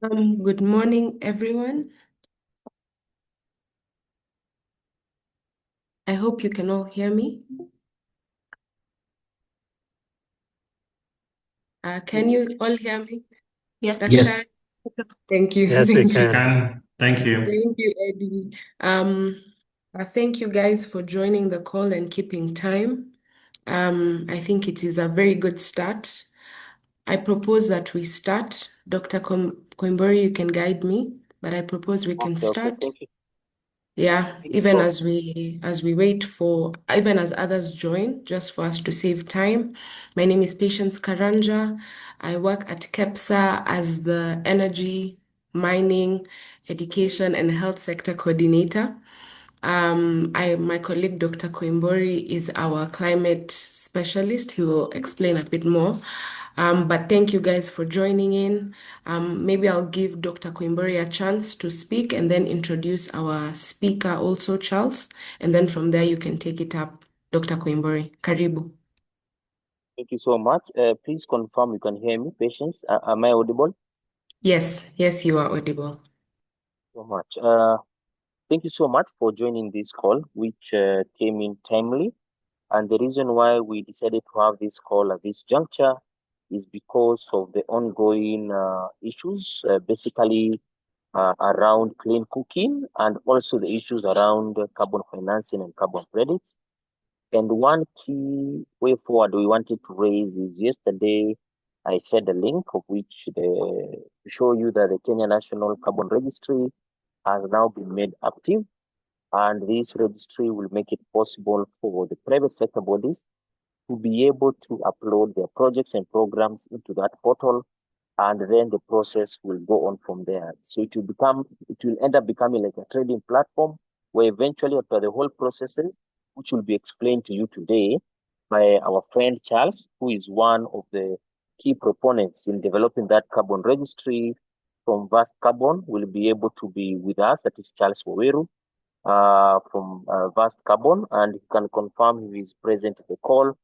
Good morning, everyone. I hope you can all hear me. Can you all hear me? Yes. Dr. Yes. Thank you. Yes, we Thank you. can. Thank you. Thank you, Eddie. Thank you guys for joining the call and keeping time. I think it is a very good start. I propose that we start. Dr. Koimbori, you can guide me, but I propose we can Okay, start. thank you. Yeah, Thank you even so as we wait for, even as others join, just for us to save time. My name is Patience Karanja. I work at KEPSA as the Energy, Mining, Education, and Health Sector Coordinator. My colleague, Dr. Koimbori, is our climate specialist. He will explain a bit more. But thank you guys for joining in. Maybe I'll give Dr. Koimbori a chance to speak and then introduce our speaker also, Charles. And then from there, you can take it up, Dr. Koimbori. Karibu. Thank you so much. Please confirm you can hear me, Patience. Am I audible? Yes, yes, you are audible. So much. Thank you so much for joining this call, which came in timely. And the reason why we decided to have this call at this juncture is because of the ongoing issues, basically around clean cooking and also the issues around carbon financing and carbon credits. And one key way forward we wanted to raise is yesterday I shared a link of which to show you that the Kenya National Carbon Registry has now been made active, and this registry will make it possible for the private sector bodies to be able to upload their projects and programs into that portal, and then the process will go on from there. So it will end up becoming like a trading platform where eventually after the whole processes, which will be explained to you today by our friend Charles, who is one of the key proponents in developing that carbon registry from Vast Carbon, will be able to be with us. That is Charles Waweru from Vast Carbon, and he can confirm he is present at the call.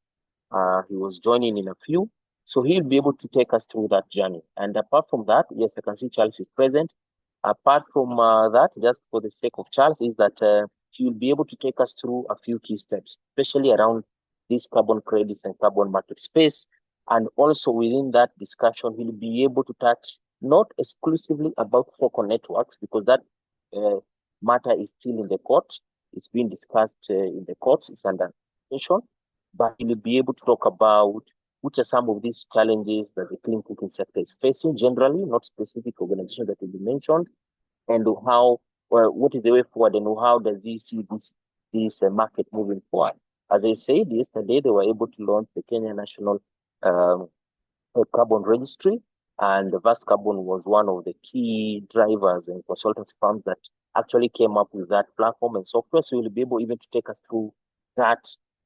He was joining in a few. So he'll be able to take us through that journey. And apart from that, yes, I can see Charles is present. Apart from that, just for the sake of Charles, is that he will be able to take us through a few key steps, especially around this carbon credits and carbon market space. And also within that discussion, he'll be able to touch not exclusively about focal networks, because that uh, matter is still in the court. It's being discussed in the courts. It's under discussion, but he'll be able to talk about which are some of these challenges that the clean cooking sector is facing generally, not specific organizations that will be mentioned, and how, well, what is the way forward, and how does he see this market moving forward. As I said yesterday, they were able to launch the Kenya National um, Carbon Registry, and the Vast Carbon was one of the key drivers and consultancy firms that actually came up with that platform and software. So you'll be able even to take us through that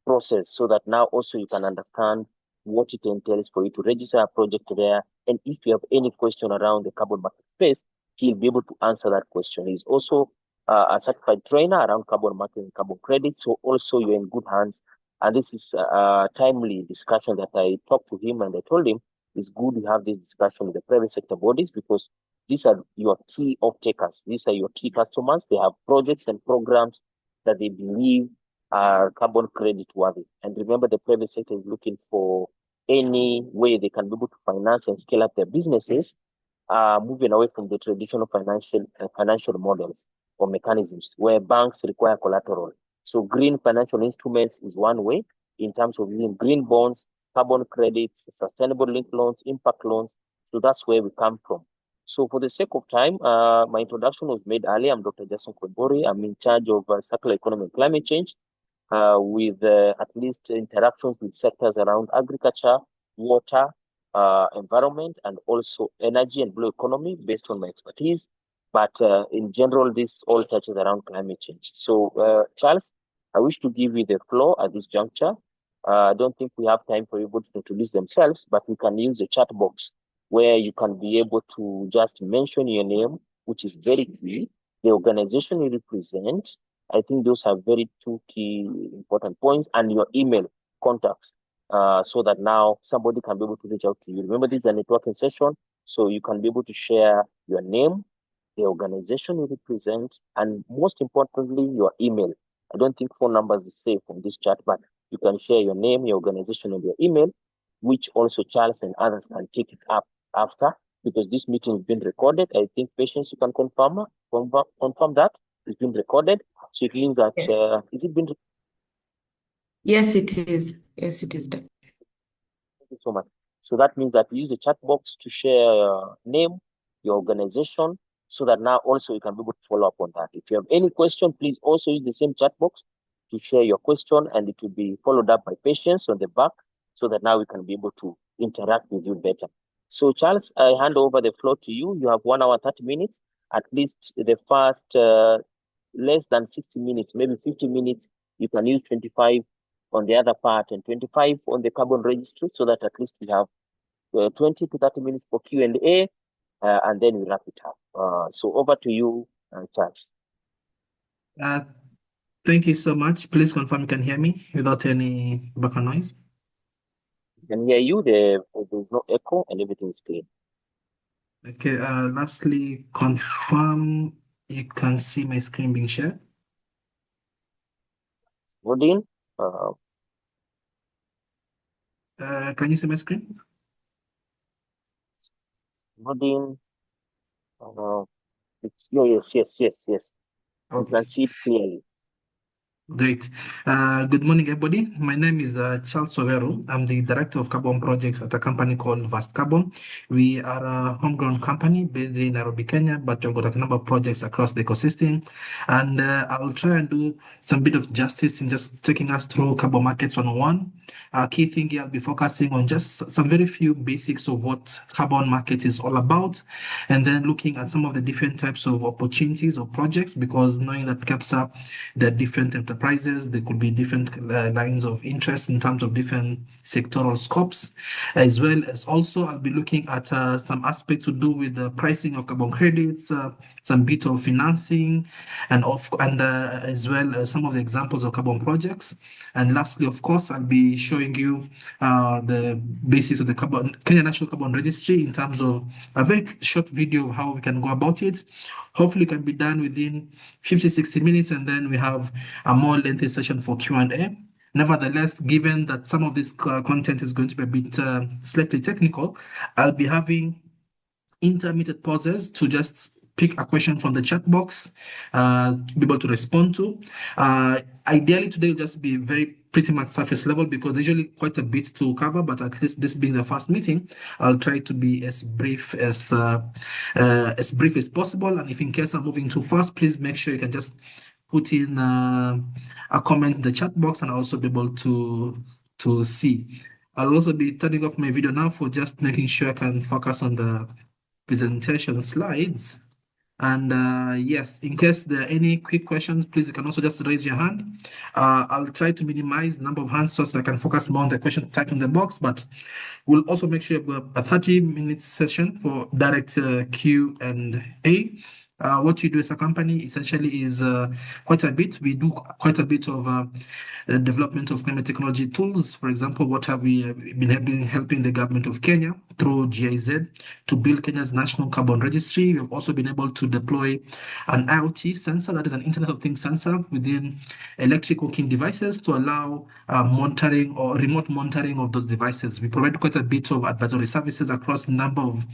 process so that now also you can understand what it entails for you to register a project there. And if you have any question around the carbon market space, he'll be able to answer that question. He's also a certified trainer around carbon market and carbon credit. So also you're in good hands. And this is a timely discussion that I talked to him and I told him it's good to have this discussion with the private sector bodies, because these are your key off-takers. These are your key customers. They have projects and programs that they believe are carbon credit worthy. And remember, the private sector is looking for any way they can be able to finance and scale up their businesses, moving away from the traditional financial models or mechanisms where banks require collateral. So green financial instruments is one way in terms of using green bonds, carbon credits, sustainable linked loans, impact loans. So that's where we come from. So for the sake of time, my introduction was made earlier. I'm Dr. Jason Koibori. I'm in charge of circular economy and climate change, with at least interactions with sectors around agriculture, water, environment, and also energy and blue economy based on my expertise. But in general, this all touches around climate change. So, Charles, I wish to give you the floor at this juncture. I don't think we have time for people to introduce themselves, but we can use the chat box where you can be able to just mention your name, which is very key, the organization you represent. I think those are very two key important points, and your email contacts, so that now somebody can be able to reach out to you. Remember, this is a networking session, so you can be able to share your name, the organization you represent, and most importantly, your email. I don't think phone numbers is safe on this chat, but you can share your name, your organization, and your email, which also Charles and others can take it up after, because this meeting has been recorded. I think patients, you can confirm that it's been recorded. So it means that Yes. is it been? Yes, it is. Yes, it is. Done. Thank you so much. So that means that you use the chat box to share your name, your organization, so that now also you can be able to follow up on that. If you have any question, please also use the same chat box to share your question, and it will be followed up by patients on the back, so that now we can be able to interact with you better. So Charles, I hand over the floor to you. You have 1 hour, 30 minutes. At least the first less than 60 minutes, maybe 50 minutes, you can use 25 on the other part and 25 on the carbon registry, so that at least we have 20 to 30 minutes for Q&A, and then we wrap it up. So over to you, Charles. Uh, Thank you so much. Please confirm you can hear me without any background noise. I can hear you. There's no echo and everything is clear. Okay, lastly, confirm you can see my screen being shared. Rodin, Can you see my screen? Rodin, yes. You Okay. can see it clearly. Great. Good morning, everybody. My name is Charles Sovero. I'm the director of carbon projects at a company called Vast Carbon. We are a homegrown company based in Nairobi, Kenya, but we've got a number of projects across the ecosystem. And I will try and do some bit of justice in just taking us through carbon markets 101. Key thing here, I'll be focusing on just some very few basics of what carbon market is all about, and then looking at some of the different types of opportunities or projects, because knowing that CAPSA, there are different enterprises, there could be different lines of interest in terms of different sectoral scopes, as well as also I'll be looking at some aspects to do with the pricing of carbon credits, some bit of financing, and as well as some of the examples of carbon projects. And lastly, of course, I'll be showing you the basis of the Kenya National Carbon Registry in terms of a very short video of how we can go about it. Hopefully, it can be done within 50, 60 minutes, and then we have a more lengthy session for Q&A. Nevertheless, given that some of this content is going to be a bit slightly technical, I'll be having intermittent pauses to just pick a question from the chat box to be able to respond to. Ideally, today will just be very pretty much surface level, because there's usually quite a bit to cover, but at least this being the first meeting, I'll try to be as brief as possible. And if in case I'm moving too fast, please make sure you can just put in a comment in the chat box, and I'll also be able to see. I'll also be turning off my video now for just making sure I can focus on the presentation slides. And yes, in case there are any quick questions, please, you can also just raise your hand. I'll try to minimize the number of hands so I can focus more on the question typed in the box, but we'll also make sure we have a 30-minute session for direct Q&A. What we do as a company essentially is quite a bit. We do quite a bit of development of climate technology tools. For example, what have we been helping the government of Kenya through GIZ to build Kenya's national carbon registry. We have also been able to deploy an IoT sensor, that is an Internet of Things sensor, within electric working devices to allow monitoring or remote monitoring of those devices. We provide quite a bit of advisory services across a number of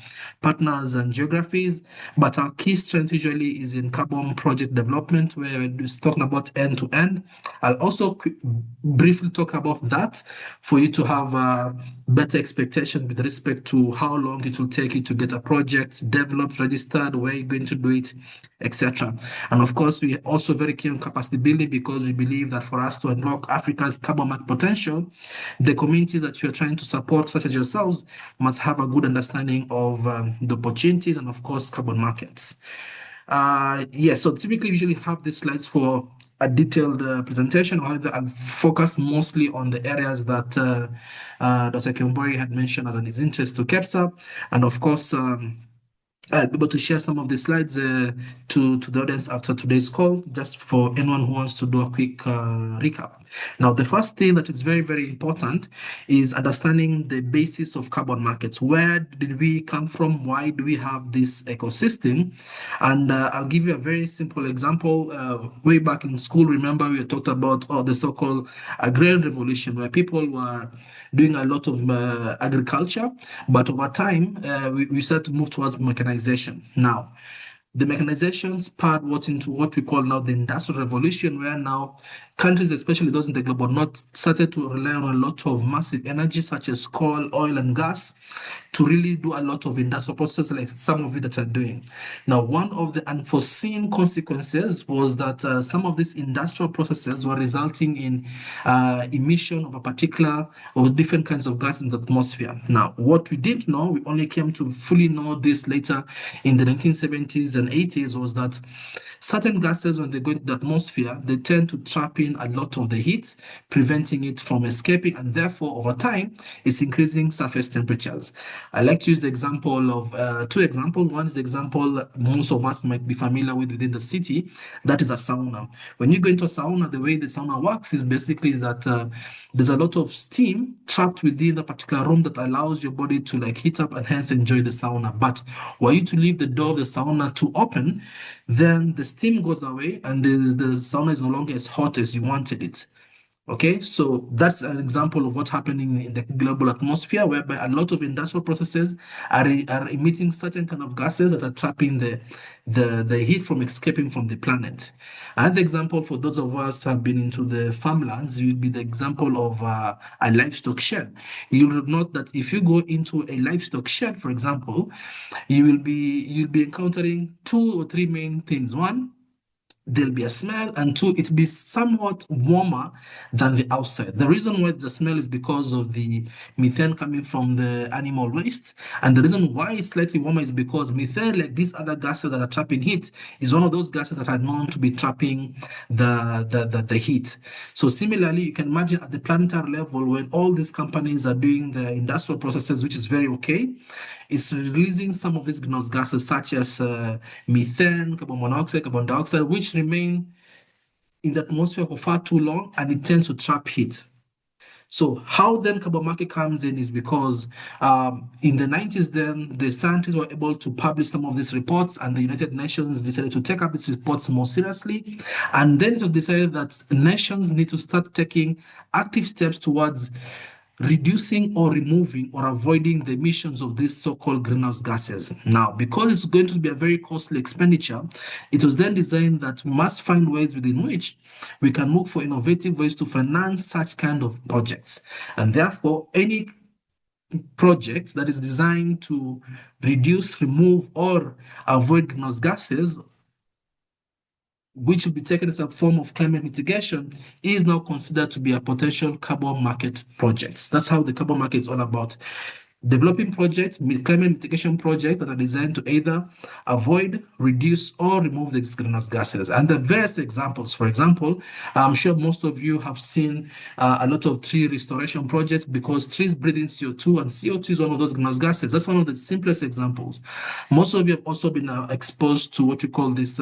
partners and geographies, but our key strength usually is in carbon project development, where we're talking about end to end. I'll also briefly talk about that for you to have a better expectation with respect to how long it will take you to get a project developed, registered, where you're going to do it, etc. And of course, we are also very keen on capacity building, because we believe that for us to unlock Africa's carbon market potential, the communities that you're trying to support, such as yourselves, must have a good understanding of the opportunities and, of course, carbon markets. Yes, so typically we usually have these slides for a detailed presentation. However, I'll focus mostly on the areas that Dr. Kimbori had mentioned as an his interest to KEPSA. And of course, I'll be able to share some of the slides to the audience after today's call, just for anyone who wants to do a quick recap. Now, the first thing that is very, very important is understanding the basis of carbon markets. Where did we come from? Why do we have this ecosystem? And I'll give you a very simple example. Way back in school, remember we talked about the so-called agrarian revolution, where people were doing a lot of agriculture, but over time, we started to move towards mechanization. Now, the mechanization spurred into what we call now the industrial revolution, where now countries, especially those in the global north, started to rely on a lot of massive energy such as coal, oil, and gas to really do a lot of industrial processes like some of it that are doing. Now, one of the unforeseen consequences was that some of these industrial processes were resulting in emission of a particular or different kinds of gas in the atmosphere. Now, what we didn't know, we only came to fully know this later in the 1970s and 80s, was that certain gases, when they go into the atmosphere, they tend to trap in a lot of the heat, preventing it from escaping, and therefore, over time, it's increasing surface temperatures. I like to use the example of two examples. One is the example most of us might be familiar with within the city, that is a sauna. When you go into a sauna, the way the sauna works is basically that there's a lot of steam trapped within the particular room that allows your body to like heat up and hence enjoy the sauna. But were you to leave the door of the sauna to open, then the steam goes away and the sauna is no longer as hot as you wanted it. Okay, so that's an example of what's happening in the global atmosphere, whereby a lot of industrial processes are emitting certain kind of gases that are trapping the heat from escaping from the planet. Another example for those of us who have been into the farmlands will be the example of a livestock shed. You will note that if you go into a livestock shed, for example, you'll be encountering two or three main things. One, there'll be a smell, and two, it'll be somewhat warmer than the outside. The reason why the smell is because of the methane coming from the animal waste, and the reason why it's slightly warmer is because methane, like these other gases that are trapping heat, is one of those gases that are known to be trapping the heat. So similarly, you can imagine at the planetary level, when all these companies are doing the industrial processes, which is very okay, it's releasing some of these greenhouse gases such as methane, carbon monoxide, carbon dioxide, which remain in the atmosphere for far too long, and it tends to trap heat. So how then carbon market comes in is because in the 90s, then the scientists were able to publish some of these reports, and the United Nations decided to take up these reports more seriously. And then it was decided that nations need to start taking active steps towards reducing or removing or avoiding the emissions of these so-called greenhouse gases. Now, because it's going to be a very costly expenditure, it was then designed that we must find ways within which we can look for innovative ways to finance such kind of projects. And therefore, any project that is designed to reduce, remove, or avoid greenhouse gases, which will be taken as a form of climate mitigation, is now considered to be a potential carbon market project. That's how the carbon market is all about. Developing projects, climate mitigation projects that are designed to either avoid, reduce, or remove the greenhouse gases. And the various examples, for example, I'm sure most of you have seen a lot of tree restoration projects, because trees breathe in CO2, and CO2 is one of those greenhouse gases. That's one of the simplest examples. Most of you have also been exposed to what we call this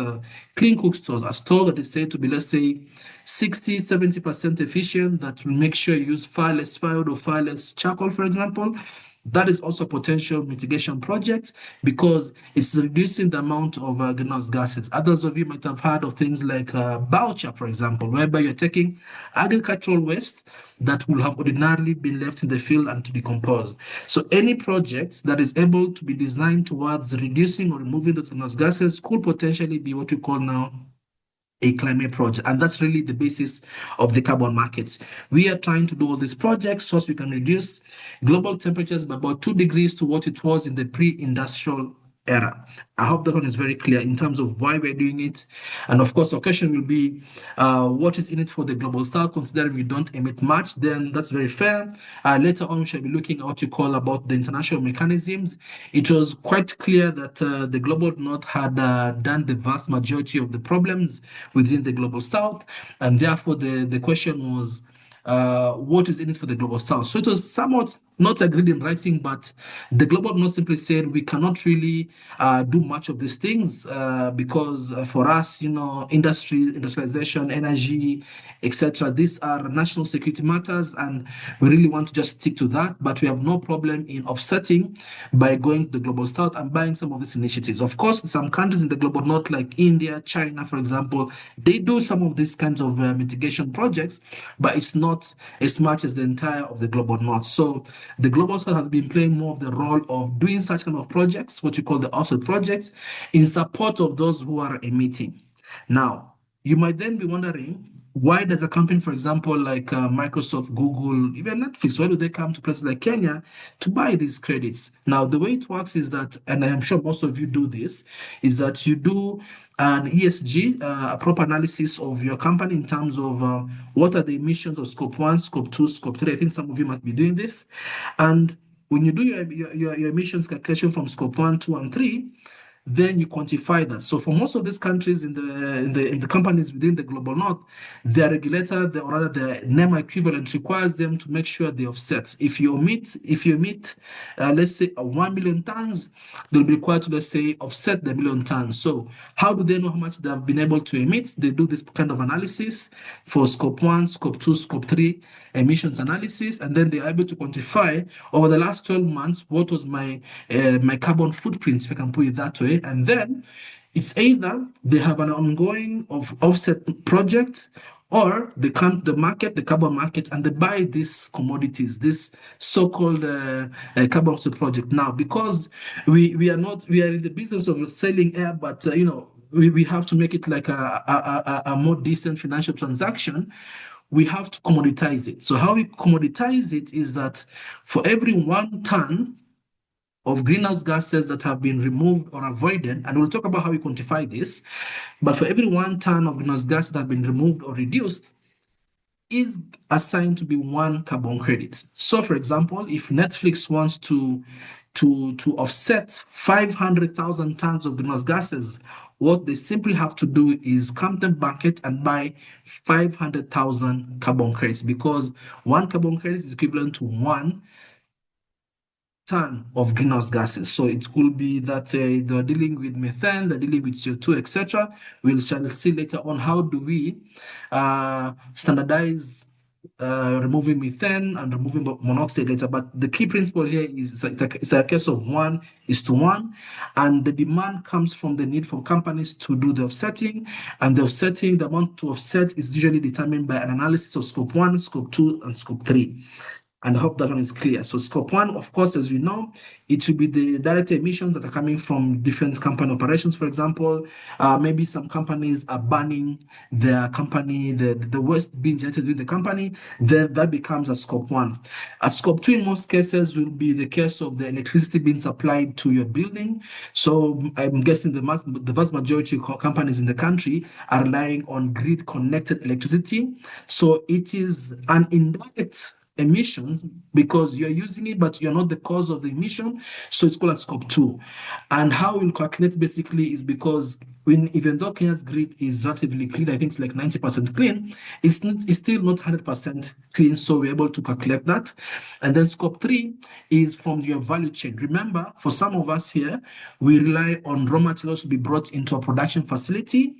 clean cook stores, a store that is said to be, let's say, 60-70% efficient, that will make sure you use far less firewood or far less charcoal, for example. That is also a potential mitigation project, because it's reducing the amount of greenhouse gases. Others of you might have heard of things like biochar, for example, whereby you're taking agricultural waste that will have ordinarily been left in the field and to decompose. So any project that is able to be designed towards reducing or removing those greenhouse gases could potentially be what we call now a climate project. And that's really the basis of the carbon markets. We are trying to do all these projects so we can reduce global temperatures by about 2 degrees to what it was in the pre-industrial era. I hope that one is very clear in terms of why we're doing it. And of course, the question will be, what is in it for the global south? Considering we don't emit much, then that's very fair. Later on, we shall be looking at what you call about the international mechanisms. It was quite clear that the global north had done the vast majority of the problems within the global south. And therefore, the question was, what is in it for the global south? So it was somewhat not agreed in writing, but the Global North simply said we cannot really do much of these things because for us, industrialization, energy, etc., these are national security matters, and we really want to just stick to that. But we have no problem in offsetting by going to the Global South and buying some of these initiatives. Of course, some countries in the Global North, like India, China, for example, they do some of these kinds of mitigation projects, but it's not as much as the entire of the Global North. So the Global South has been playing more of the role of doing such kind of projects, what you call the offset projects, in support of those who are emitting. Now, you might then be wondering, why does a company, for example, like Microsoft, Google, even Netflix, why do they come to places like Kenya to buy these credits? Now, the way it works is that, and I'm sure most of you do this, is that you do an ESG, a proper analysis of your company in terms of what are the emissions of scope 1, scope 2, scope 3. I think some of you must be doing this. And when you do your emissions calculation from scope 1, 2, and 3, then you quantify that. So for most of these countries in the companies within the global north, their regulator, or rather the NEMA equivalent, requires them to make sure they offset. If you emit, let's say 1 million tons, they'll be required to, let's say, offset the million tons. So how do they know how much they have been able to emit? They do this kind of analysis for scope 1, scope 2, scope 3 emissions analysis, and then they're able to quantify over the last 12 months what was my carbon footprint, if I can put it that way. And then it's either they have an ongoing offset project, or they come to the market, the carbon market, and they buy these commodities, this so-called carbon offset project. Now, because we are in the business of selling air, but we have to make it like a more decent financial transaction. We have to commoditize it. So how we commoditize it is that for every 1 ton of greenhouse gases that have been removed or avoided, and we'll talk about how we quantify this, but for every 1 ton of greenhouse gases that have been removed or reduced, is assigned to be 1 carbon credit. So for example, if Netflix wants to offset 500,000 tons of greenhouse gases, what they simply have to do is come to the market and buy 500,000 carbon credits, because 1 carbon credit is equivalent to 1 ton of greenhouse gases. So it could be that they're dealing with methane, they're dealing with CO2, etc. We shall see later on how do we standardize removing methane and removing monoxide later. But the key principle here is it's a case of 1:1, and the demand comes from the need for companies to do the offsetting, and the offsetting, the amount to offset is usually determined by an analysis of scope 1, scope 2, and scope 3. And I hope that one is clear. So scope 1, of course, as we know, it will be the direct emissions that are coming from different company operations. For example, maybe some companies are burning their company, the waste being generated within the company, then that becomes a scope 1. A scope 2 in most cases will be the case of the electricity being supplied to your building. So I'm guessing the vast majority of companies in the country are relying on grid connected electricity. So it is an indirect emissions because you're using it, but you're not the cause of the emission. So it's called a scope 2. And how we'll calculate basically is because even though Kenya's grid is relatively clean, I think it's like 90% clean, it's still not 100% clean. So we're able to calculate that. And then scope 3 is from your value chain. Remember, for some of us here, we rely on raw materials to be brought into a production facility.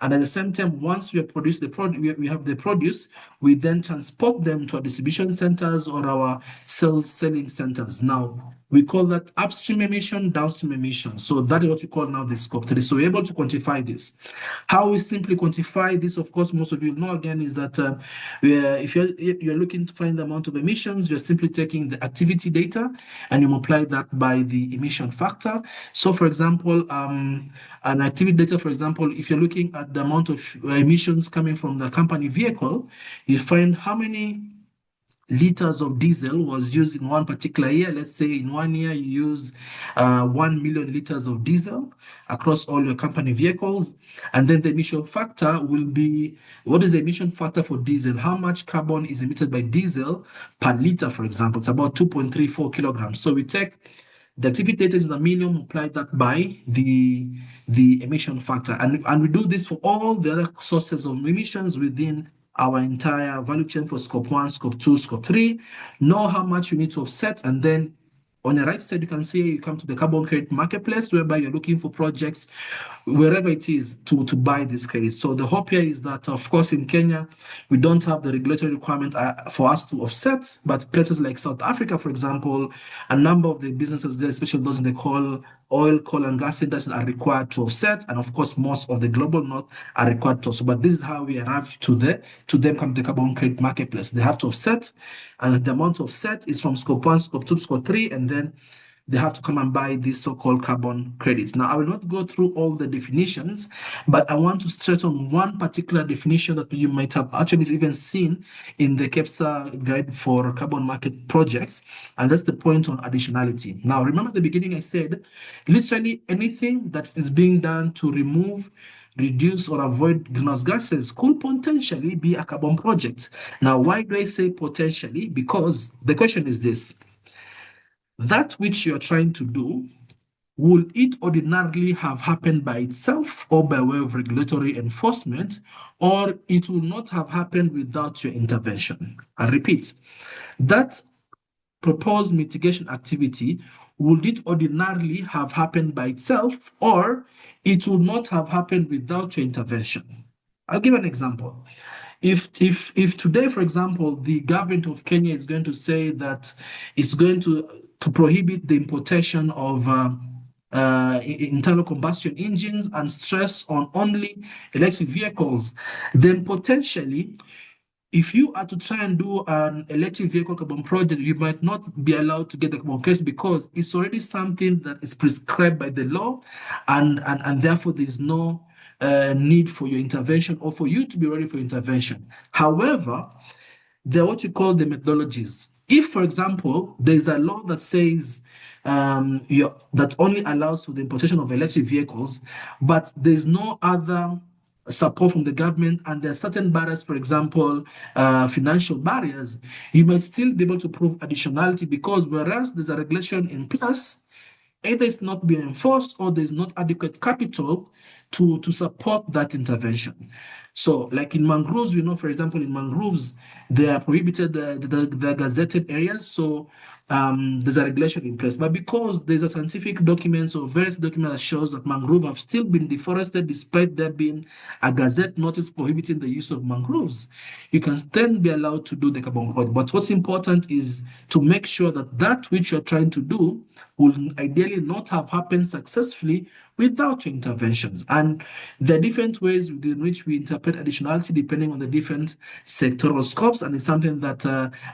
And at the same time, once we have produced we have the produce, we then transport them to our distribution centers or our selling centers. Now, we call that upstream emission, downstream emission. So that is what we call now the scope 3. So we're able to quantify this. How we simply quantify this, of course, most of you know again, is that if you're looking to find the amount of emissions, you're simply taking the activity data and you multiply that by the emission factor. So for example, an activity data, for example, if you're looking at the amount of emissions coming from the company vehicle, you find how many liters of diesel was used in one particular year. Let's say in 1 year you use 1 million liters of diesel across all your company vehicles. And then the emission factor will be, what is the emission factor for diesel? How much carbon is emitted by diesel per liter, for example? It's about 2.34 kilograms. So we take the activity data is a million, multiply that by the emission factor. And we do this for all the other sources of emissions within our entire value chain for scope 1, scope 2, scope 3, know how much you need to offset, and then on the right side, you can see you come to the carbon credit marketplace, whereby you're looking for projects wherever it is to buy these credits. So the hope here is that, of course, in Kenya, we don't have the regulatory requirement for us to offset, but places like South Africa, for example, a number of the businesses there, especially those in the oil, coal, and gas industry, are required to offset, and of course, most of the global north are required to offset. But this is how we arrive to them come to the carbon credit marketplace. They have to offset, and the amount of offset is from scope 1, scope 2, scope 3, and then they have to come and buy these so-called carbon credits. Now, I will not go through all the definitions, but I want to stress on one particular definition that you might have actually even seen in the KEPSA guide for carbon market projects, and that's the point on additionality. Now, remember at the beginning I said, literally anything that is being done to remove, reduce, or avoid greenhouse gases could potentially be a carbon project. Now, why do I say potentially? Because the question is this: that which you're trying to do, will it ordinarily have happened by itself or by way of regulatory enforcement, or it will not have happened without your intervention? I repeat, that proposed mitigation activity, would it ordinarily have happened by itself, or it will not have happened without your intervention? I'll give an example. If today, for example, the government of Kenya is going to say that it's going to prohibit the importation of internal combustion engines and stress on only electric vehicles, then potentially, if you are to try and do an electric vehicle carbon project, you might not be allowed to get the carbon credits because it's already something that is prescribed by the law, and therefore there's no need for your intervention or for you to be ready for intervention. However, they're what you call the methodologies. If, for example, there's a law that says that only allows for the importation of electric vehicles, but there's no other support from the government, and there are certain barriers, for example, financial barriers, you might still be able to prove additionality, because whereas there's a regulation in place, either it's not being enforced or there's not adequate capital to support that intervention. So, like in mangroves, we know, for example, in mangroves, they are prohibited, the gazetted areas. So there's a regulation in place. But because there's a scientific documents or various documents that shows that mangrove have still been deforested despite there being a gazette notice prohibiting the use of mangroves, you can then be allowed to do the carbon project. But what's important is to make sure that that which you're trying to do will ideally not have happened successfully without your interventions. And there are different ways in which we interpret additionality depending on the different sectoral scopes, and it's something that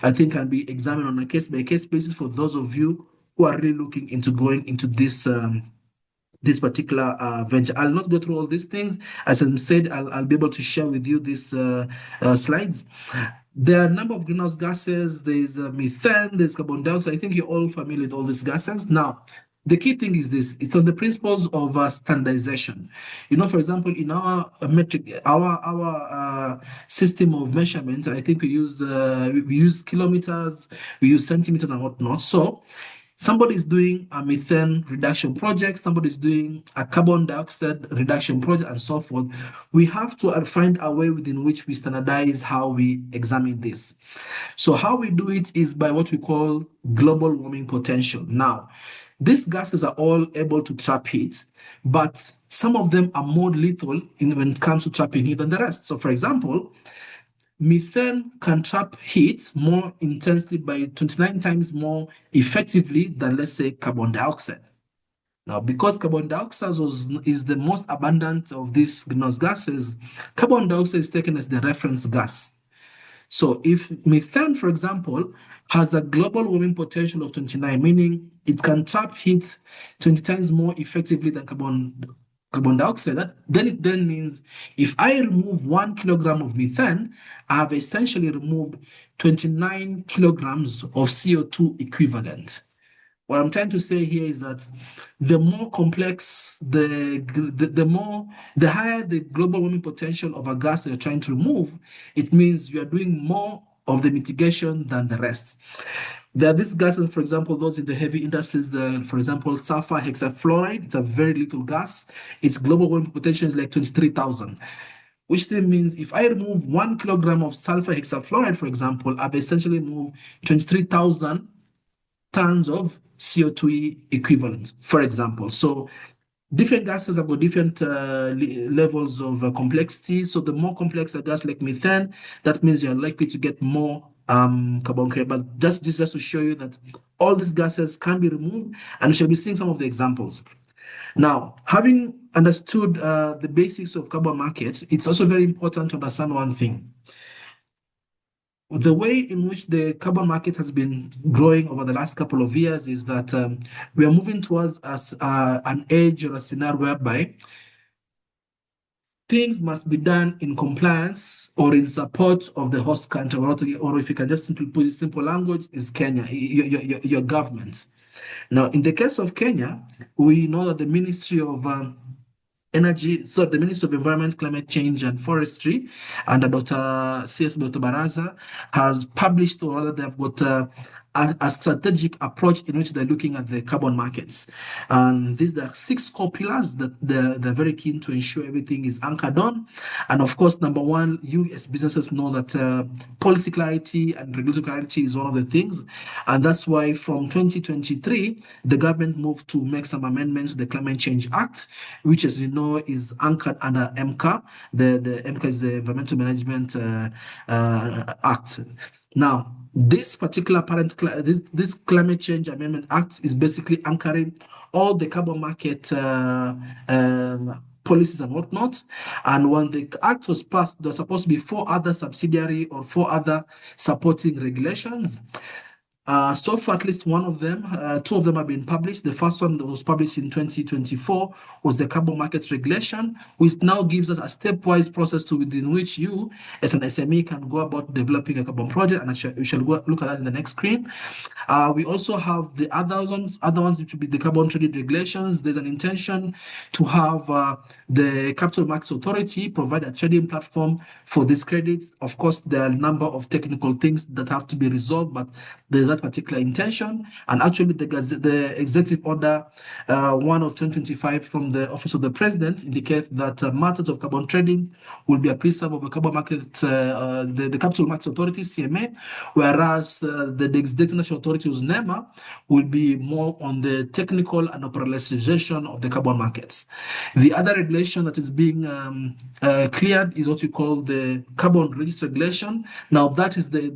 I think can be examined on a case-by-case basis for those of you who are really looking into going into this particular venture. I'll not go through all these things. As I said, I'll be able to share with you these slides. There are a number of greenhouse gases. There's methane, there's carbon dioxide. I think you're all familiar with all these gases. Now, the key thing is this: it's on the principles of standardization. You know, for example, in our metric, our system of measurement, I think we use kilometers, we use centimeters and whatnot. So somebody is doing a methane reduction project, somebody is doing a carbon dioxide reduction project, and so forth. We have to find a way within which we standardize how we examine this. So how we do it is by what we call global warming potential. Now, these gases are all able to trap heat, but some of them are more lethal when it comes to trapping heat than the rest. So, for example, methane can trap heat more intensely by 29 times more effectively than, let's say, carbon dioxide. Now, because carbon dioxide is the most abundant of these greenhouse gases, carbon dioxide is taken as the reference gas. So if methane, for example, has a global warming potential of 29, meaning it can trap heat 20 times more effectively than carbon dioxide, then it means if I remove 1 kilogram of methane, I have essentially removed 29 kilograms of CO2 equivalent. What I'm trying to say here is that the more complex, the higher the global warming potential of a gas that you're trying to remove, it means you are doing more of the mitigation than the rest. There are these gases, for example, those in the heavy industries, for example, sulfur hexafluoride. It's a very little gas. Its global warming potential is like 23,000. which then means if I remove 1 kilogram of sulfur hexafluoride, for example, I've essentially moved 23,000 tons of CO2 equivalent, for example. So different gases have got different levels of complexity. So the more complex a gas like methane, that means you're likely to get more carbon credit. But just to show you that all these gases can be removed, and we shall be seeing some of the examples. Now, having understood the basics of carbon markets, it's also very important to understand one thing. The way in which the carbon market has been growing over the last couple of years is that we are moving towards an age or a scenario whereby things must be done in compliance or in support of the host country, or if you can just simply put it in simple language, is Kenya, your government. Now, in the case of Kenya, we know that the Ministry of the Ministry of Environment, Climate Change and Forestry, under Dr. C.S. Baraza, has published, or rather, they've got a strategic approach in which they're looking at the carbon markets. And these are 6 core pillars that they're very keen to ensure everything is anchored on. And of course, number one, you as businesses know that policy clarity and regulatory clarity is one of the things. And that's why from 2023, the government moved to make some amendments to the Climate Change Act, which, as you know, is anchored under EMCA. The EMCA is the Environmental Management Act. Now, this particular this Climate Change Amendment Act is basically anchoring all the carbon market policies and whatnot. And when the act was passed, there were supposed to be 4 other subsidiary or 4 other supporting regulations. So far, at least one of them, 2 of them have been published. The first one that was published in 2024 was the carbon market regulation, which now gives us a stepwise process within which you, as an SME, can go about developing a carbon project. And we shall look at that in the next screen. We also have the other ones, which will be the carbon trading regulations. There's an intention to have the Capital Markets Authority provide a trading platform for these credits. Of course, there are a number of technical things that have to be resolved, but there's that particular intention. And actually, the Executive Order 1 of 2025 from the Office of the President indicates that matters of carbon trading will be a preserve of the carbon market, the Capital Markets Authority, CMA, whereas the Designated National Authority, NEMA, will be more on the technical and operationalization of the carbon markets. The other regulation that is being cleared is what we call the carbon register regulation. Now, that is the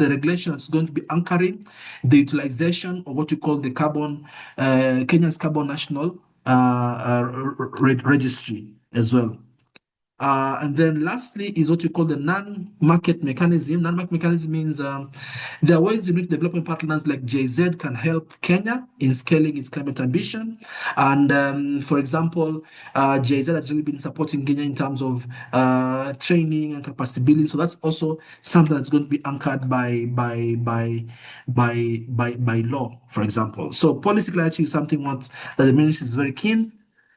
regulation that's going to be anchoring the utilization of what we call the Kenya's Carbon National Registry as well. And then lastly is what you call the non-market mechanism. Non-market mechanism means there are ways in which development partners like JZ can help Kenya in scaling its climate ambition. And for example, JZ has really been supporting Kenya in terms of training and capacity building. So that's also something that's going to be anchored by law, for example. So policy clarity is something that the ministry is very keen.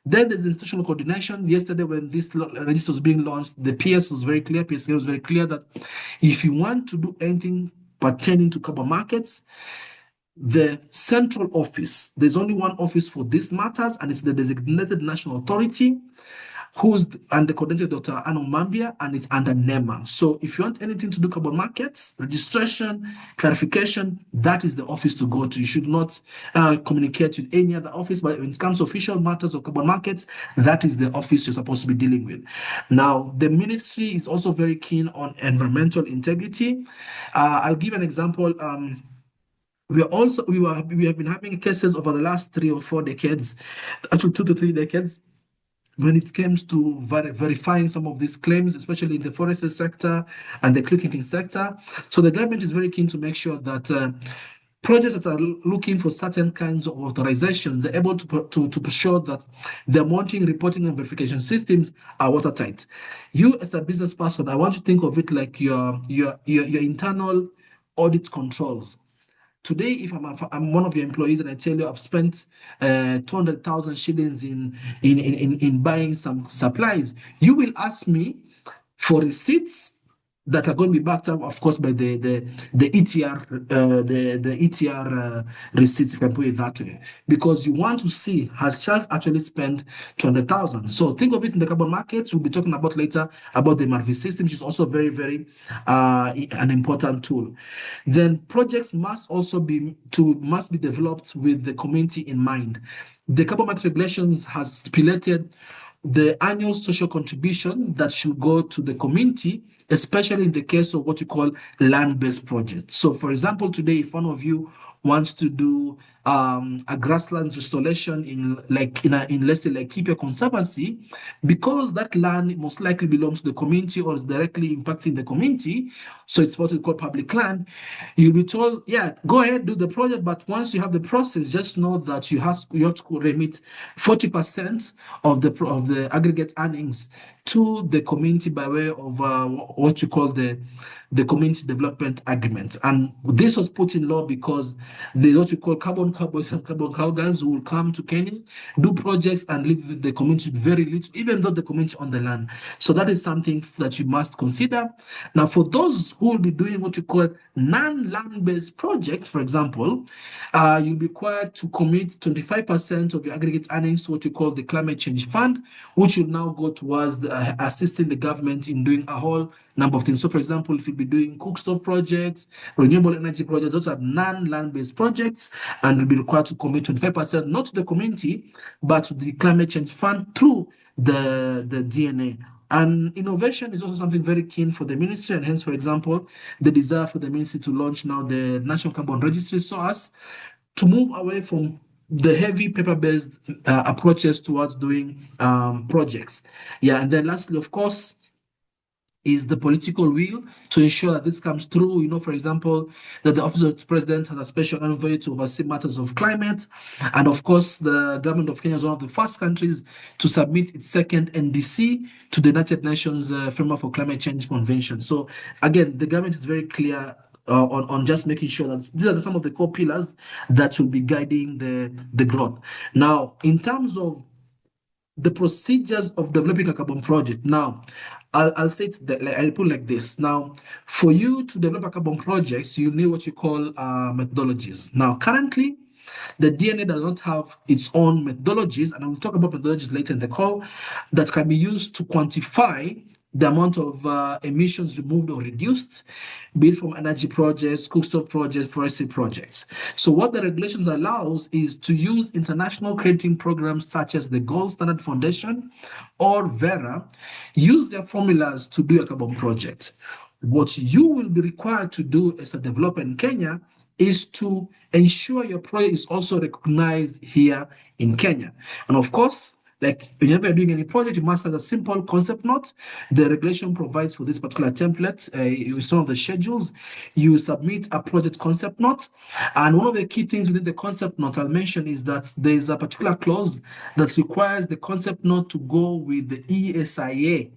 Then there's institutional coordination. Yesterday, when this register was being launched, the PS was very clear, PSK was very clear that if you want to do anything pertaining to carbon markets, the central office, there's only one office for these matters, and it's the Designated National Authority, and the coordinator, Dr. Anu Mambia, and it's under NEMA. So if you want anything to do carbon markets, registration, clarification, that is the office to go to. You should not communicate with any other office, but when it comes to official matters of carbon markets, that is the office you're supposed to be dealing with. Now, the ministry is also very keen on environmental integrity. I'll give an example. We have been having cases over the last 3 or 4 decades, actually 2 to 3 decades, when it comes to verifying some of these claims, especially in the forestry sector and the clean sector. So the government is very keen to make sure that projects that are looking for certain kinds of authorizations are able to ensure that their monitoring, reporting, and verification systems are watertight. You, as a business person, I want you to think of it like your internal audit controls. Today, if I'm one of your employees and I tell you I've spent 200,000 shillings in buying some supplies, you will ask me for receipts that are going to be backed up, of course, by the ETR the ETR receipts, if I put it that way, because you want to see has Charles actually spent 200,000. So think of it in the carbon markets. We'll be talking about later about the MRV system, which is also very an important tool. Then projects must also be developed with the community in mind. The carbon market regulations has stipulated the annual social contribution that should go to the community, especially in the case of what we call land-based projects. So, for example, today, if one of you wants to do a grasslands restoration in let's say like Laikipia Conservancy, because that land most likely belongs to the community or is directly impacting the community, so it's what we call public land, you'll be told, yeah, go ahead, do the project, but once you have the process, just know that you have to remit 40% of the aggregate earnings to the community by way of what you call the community development agreement. And this was put in law because there's what we call carbon cowboys and carbon cowgirls who will come to Kenya, do projects and live with the community very little, even though the community on the land. So that is something that you must consider. Now, for those who will be doing what you call non-land-based projects, for example, you'll be required to commit 25% of your aggregate earnings to what you call the climate change fund, which will now go towards assisting the government in doing a whole number of things. So, for example, if you'll be doing cookstove projects, renewable energy projects, those are non-land-based projects, and you'll be required to commit 25%, not to the community, but to the climate change fund through the DNA. And innovation is also something very keen for the ministry, and hence, for example, the desire for the ministry to launch now the National Carbon Registry, so as to move away from the heavy paper-based approaches towards doing projects. Yeah, and then lastly, of course, is the political will to ensure that this comes through. For example, that the Office of the President has a special envoy to oversee matters of climate. And of course, the government of Kenya is one of the first countries to submit its second NDC to the United Nations Framework for Climate Change Convention. So again, the government is very clear on just making sure that these are some of the core pillars that will be guiding the growth. Now, in terms of the procedures of developing a carbon project. Now, I'll say I'll put it like this. Now, for you to develop a carbon project, you need what you call methodologies. Now, currently, the DNA does not have its own methodologies, and I will talk about methodologies later in the call, that can be used to quantify the amount of emissions removed or reduced, be it from energy projects, cookstove projects, forestry projects. So what the regulations allows is to use international crediting programs such as the Gold Standard Foundation or Vera, use their formulas to do a carbon project. What you will be required to do as a developer in Kenya is to ensure your project is also recognized here in Kenya. And of course, like whenever you're doing any project, you must have a simple concept note. The regulation provides for this particular template. In some of the schedules, you submit a project concept note. And one of the key things within the concept note I'll mention is that there's a particular clause that requires the concept note to go with the ESIA.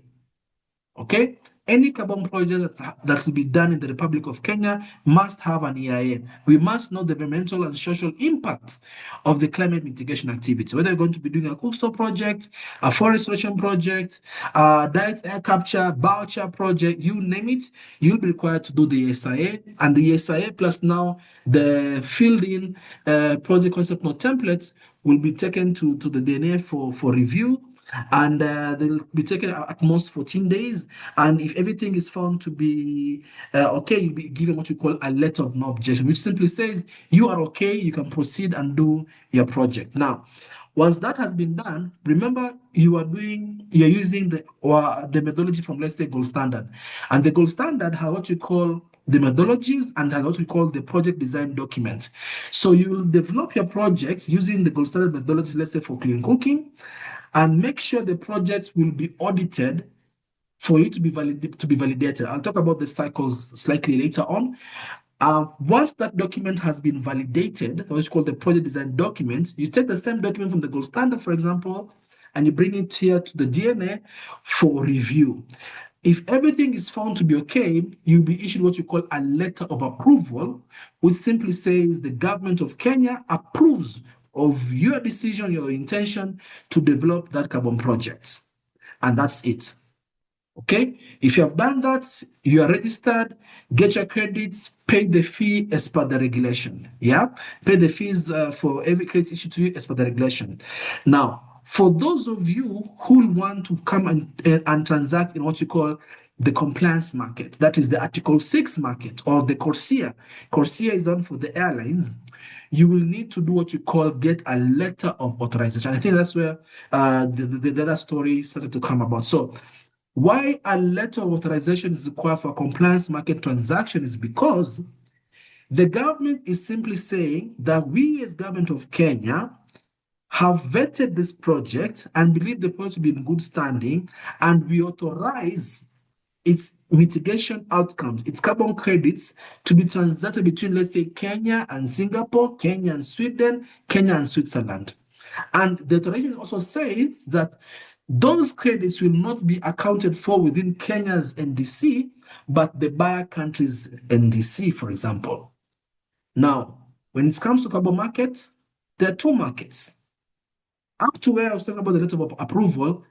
Okay? Any carbon project that's to be done in the Republic of Kenya must have an EIA. We must know the environmental and social impacts of the climate mitigation activity, whether you're going to be doing a coastal project, a forest restoration project, a direct air capture, biochar project, you name it, you'll be required to do the ESIA. And the ESIA plus now the filled-in project concept note template will be taken to the DNA for review, and they'll be taken at most 14 days. And if everything is found to be okay, you'll be given what we call a letter of no objection, which simply says you are okay, you can proceed and do your project. Now, once that has been done, remember you're using the methodology from, let's say, Gold Standard. And the Gold Standard has what you call the methodologies and has what we call the project design document. So you will develop your projects using the Gold Standard methodology, let's say for clean cooking, and make sure the projects will be audited for you to be validated. I'll talk about the cycles slightly later on. Once that document has been validated, what's called the project design document, you take the same document from the Gold Standard, for example, and you bring it here to the DNA for review. If everything is found to be okay, you'll be issued what you call a letter of approval, which simply says the government of Kenya approves of your decision, your intention to develop that carbon project. And that's it. Okay, if you have done that, you are registered, get your credits, pay the fee as per the regulation. Yeah, pay the fees for every credit issued to you as per the regulation. Now, for those of you who want to come and transact in what you call the compliance market, that is the Article 6 market or the Corsia. Corsia is done for the airlines. You will need to do what you call get a letter of authorization. I think that's where the other story started to come about. So why a letter of authorization is required for a compliance market transaction is because the government is simply saying that we as government of Kenya have vetted this project and believe the project to be in good standing, and we authorize its mitigation outcomes, its carbon credits to be transacted between, let's say, Kenya and Singapore, Kenya and Sweden, Kenya and Switzerland. And the authorization also says that those credits will not be accounted for within Kenya's NDC, but the buyer country's NDC, for example. Now, when it comes to carbon market, there are two markets. Up to where I was talking about the letter of approval,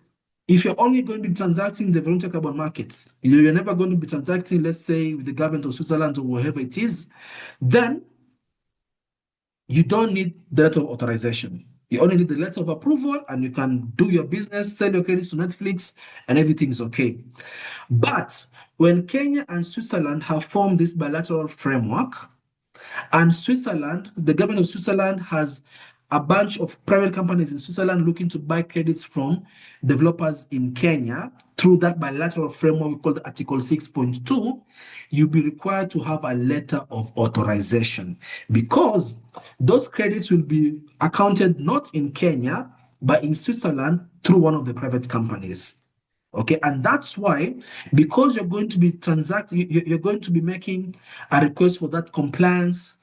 if you're only going to be transacting the voluntary carbon markets, you're never going to be transacting, let's say, with the government of Switzerland or wherever it is, then you don't need the letter of authorization. You only need the letter of approval and you can do your business, sell your credits to Netflix, and everything's okay. But when Kenya and Switzerland have formed this bilateral framework, and Switzerland, the government of Switzerland has a bunch of private companies in Switzerland looking to buy credits from developers in Kenya through that bilateral framework we call the Article 6.2, you'll be required to have a letter of authorization because those credits will be accounted not in Kenya, but in Switzerland through one of the private companies. Okay, and that's why, because you're going to be transacting, you're going to be making a request for that compliance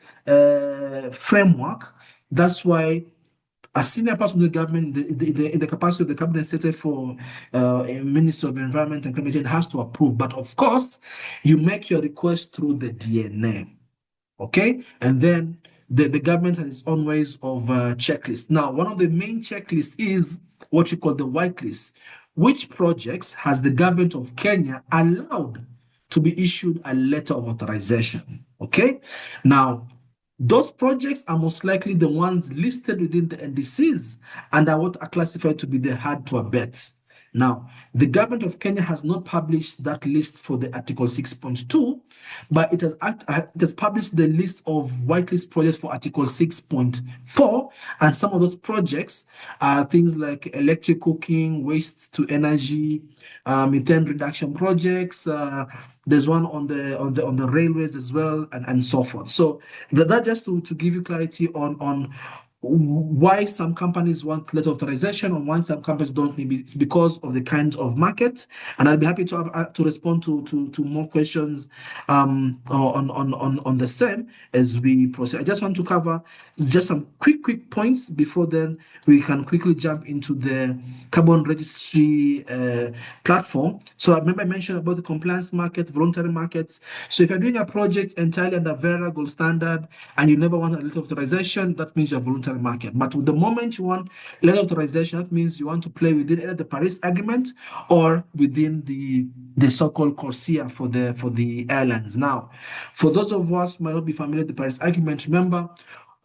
framework. That's why a senior person of the government, in the capacity of the cabinet secretary for a Minister of Environment and Climate Change, has to approve. But of course, you make your request through the DNA. Okay, and then the government has its own ways of checklist. Now, one of the main checklists is what you call the whitelist. Which projects has the government of Kenya allowed to be issued a letter of authorization? Okay, now those projects are most likely the ones listed within the NDCs and are what are classified to be the hard to abet. Now, the government of Kenya has not published that list for the Article 6.2, but it has published the list of whitelist projects for Article 6.4, and some of those projects are things like electric cooking, waste to energy, methane reduction projects. There's one on the railways as well, and so forth. So that just to give you clarity on why some companies want letter authorization and why some companies don't need it. It's because of the kind of market, and I'll be happy to respond to more questions on the same as we proceed. I just want to cover just some quick points before then we can quickly jump into the carbon registry platform. So I remember I mentioned about the compliance market, voluntary markets. So if you're doing a project entirely under VERA gold standard and you never want a letter of authorization, that means you're voluntary market. But the moment you want letter authorization, that means you want to play within either the Paris Agreement or within the so-called Corsia for the airlines. Now, for those of us who might not be familiar with the Paris Agreement, remember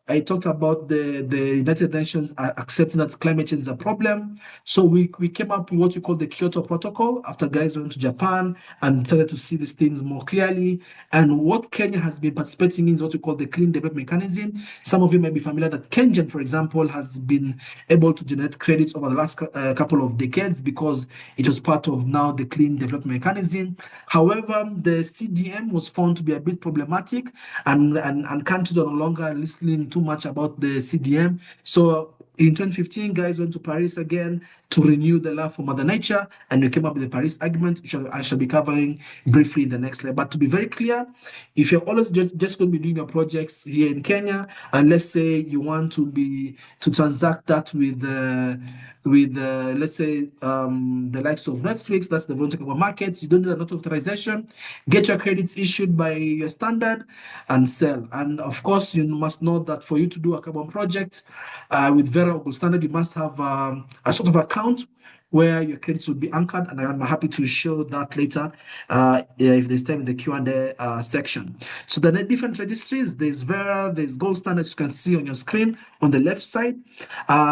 I talked about the United Nations accepting that climate change is a problem. So we came up with what we call the Kyoto Protocol after guys went to Japan and started to see these things more clearly. And what Kenya has been participating in is what we call the Clean Development Mechanism. Some of you might be familiar that KenGen, for example, has been able to generate credits over the last couple of decades because it was part of now the Clean Development Mechanism. However, the CDM was found to be a bit problematic, and countries are no longer listening too much about the CDM. So in 2015, guys went to Paris again to renew the love for Mother Nature, and we came up with the Paris Agreement, which I shall be covering briefly in the next slide. But to be very clear, if you're always just going to be doing your projects here in Kenya, and let's say you want to transact that with let's say the likes of Netflix, that's the voluntary markets, you don't need a lot of authorization. Get your credits issued by your standard and sell. And of course, you must know that for you to do a carbon project with Vera or Gold Standard, you must have a sort of account where your credits will be anchored, and I'm happy to show that later if there's time in the Q&A section. So the different registries, there's Vera, there's Gold Standard, you can see on your screen on the left side.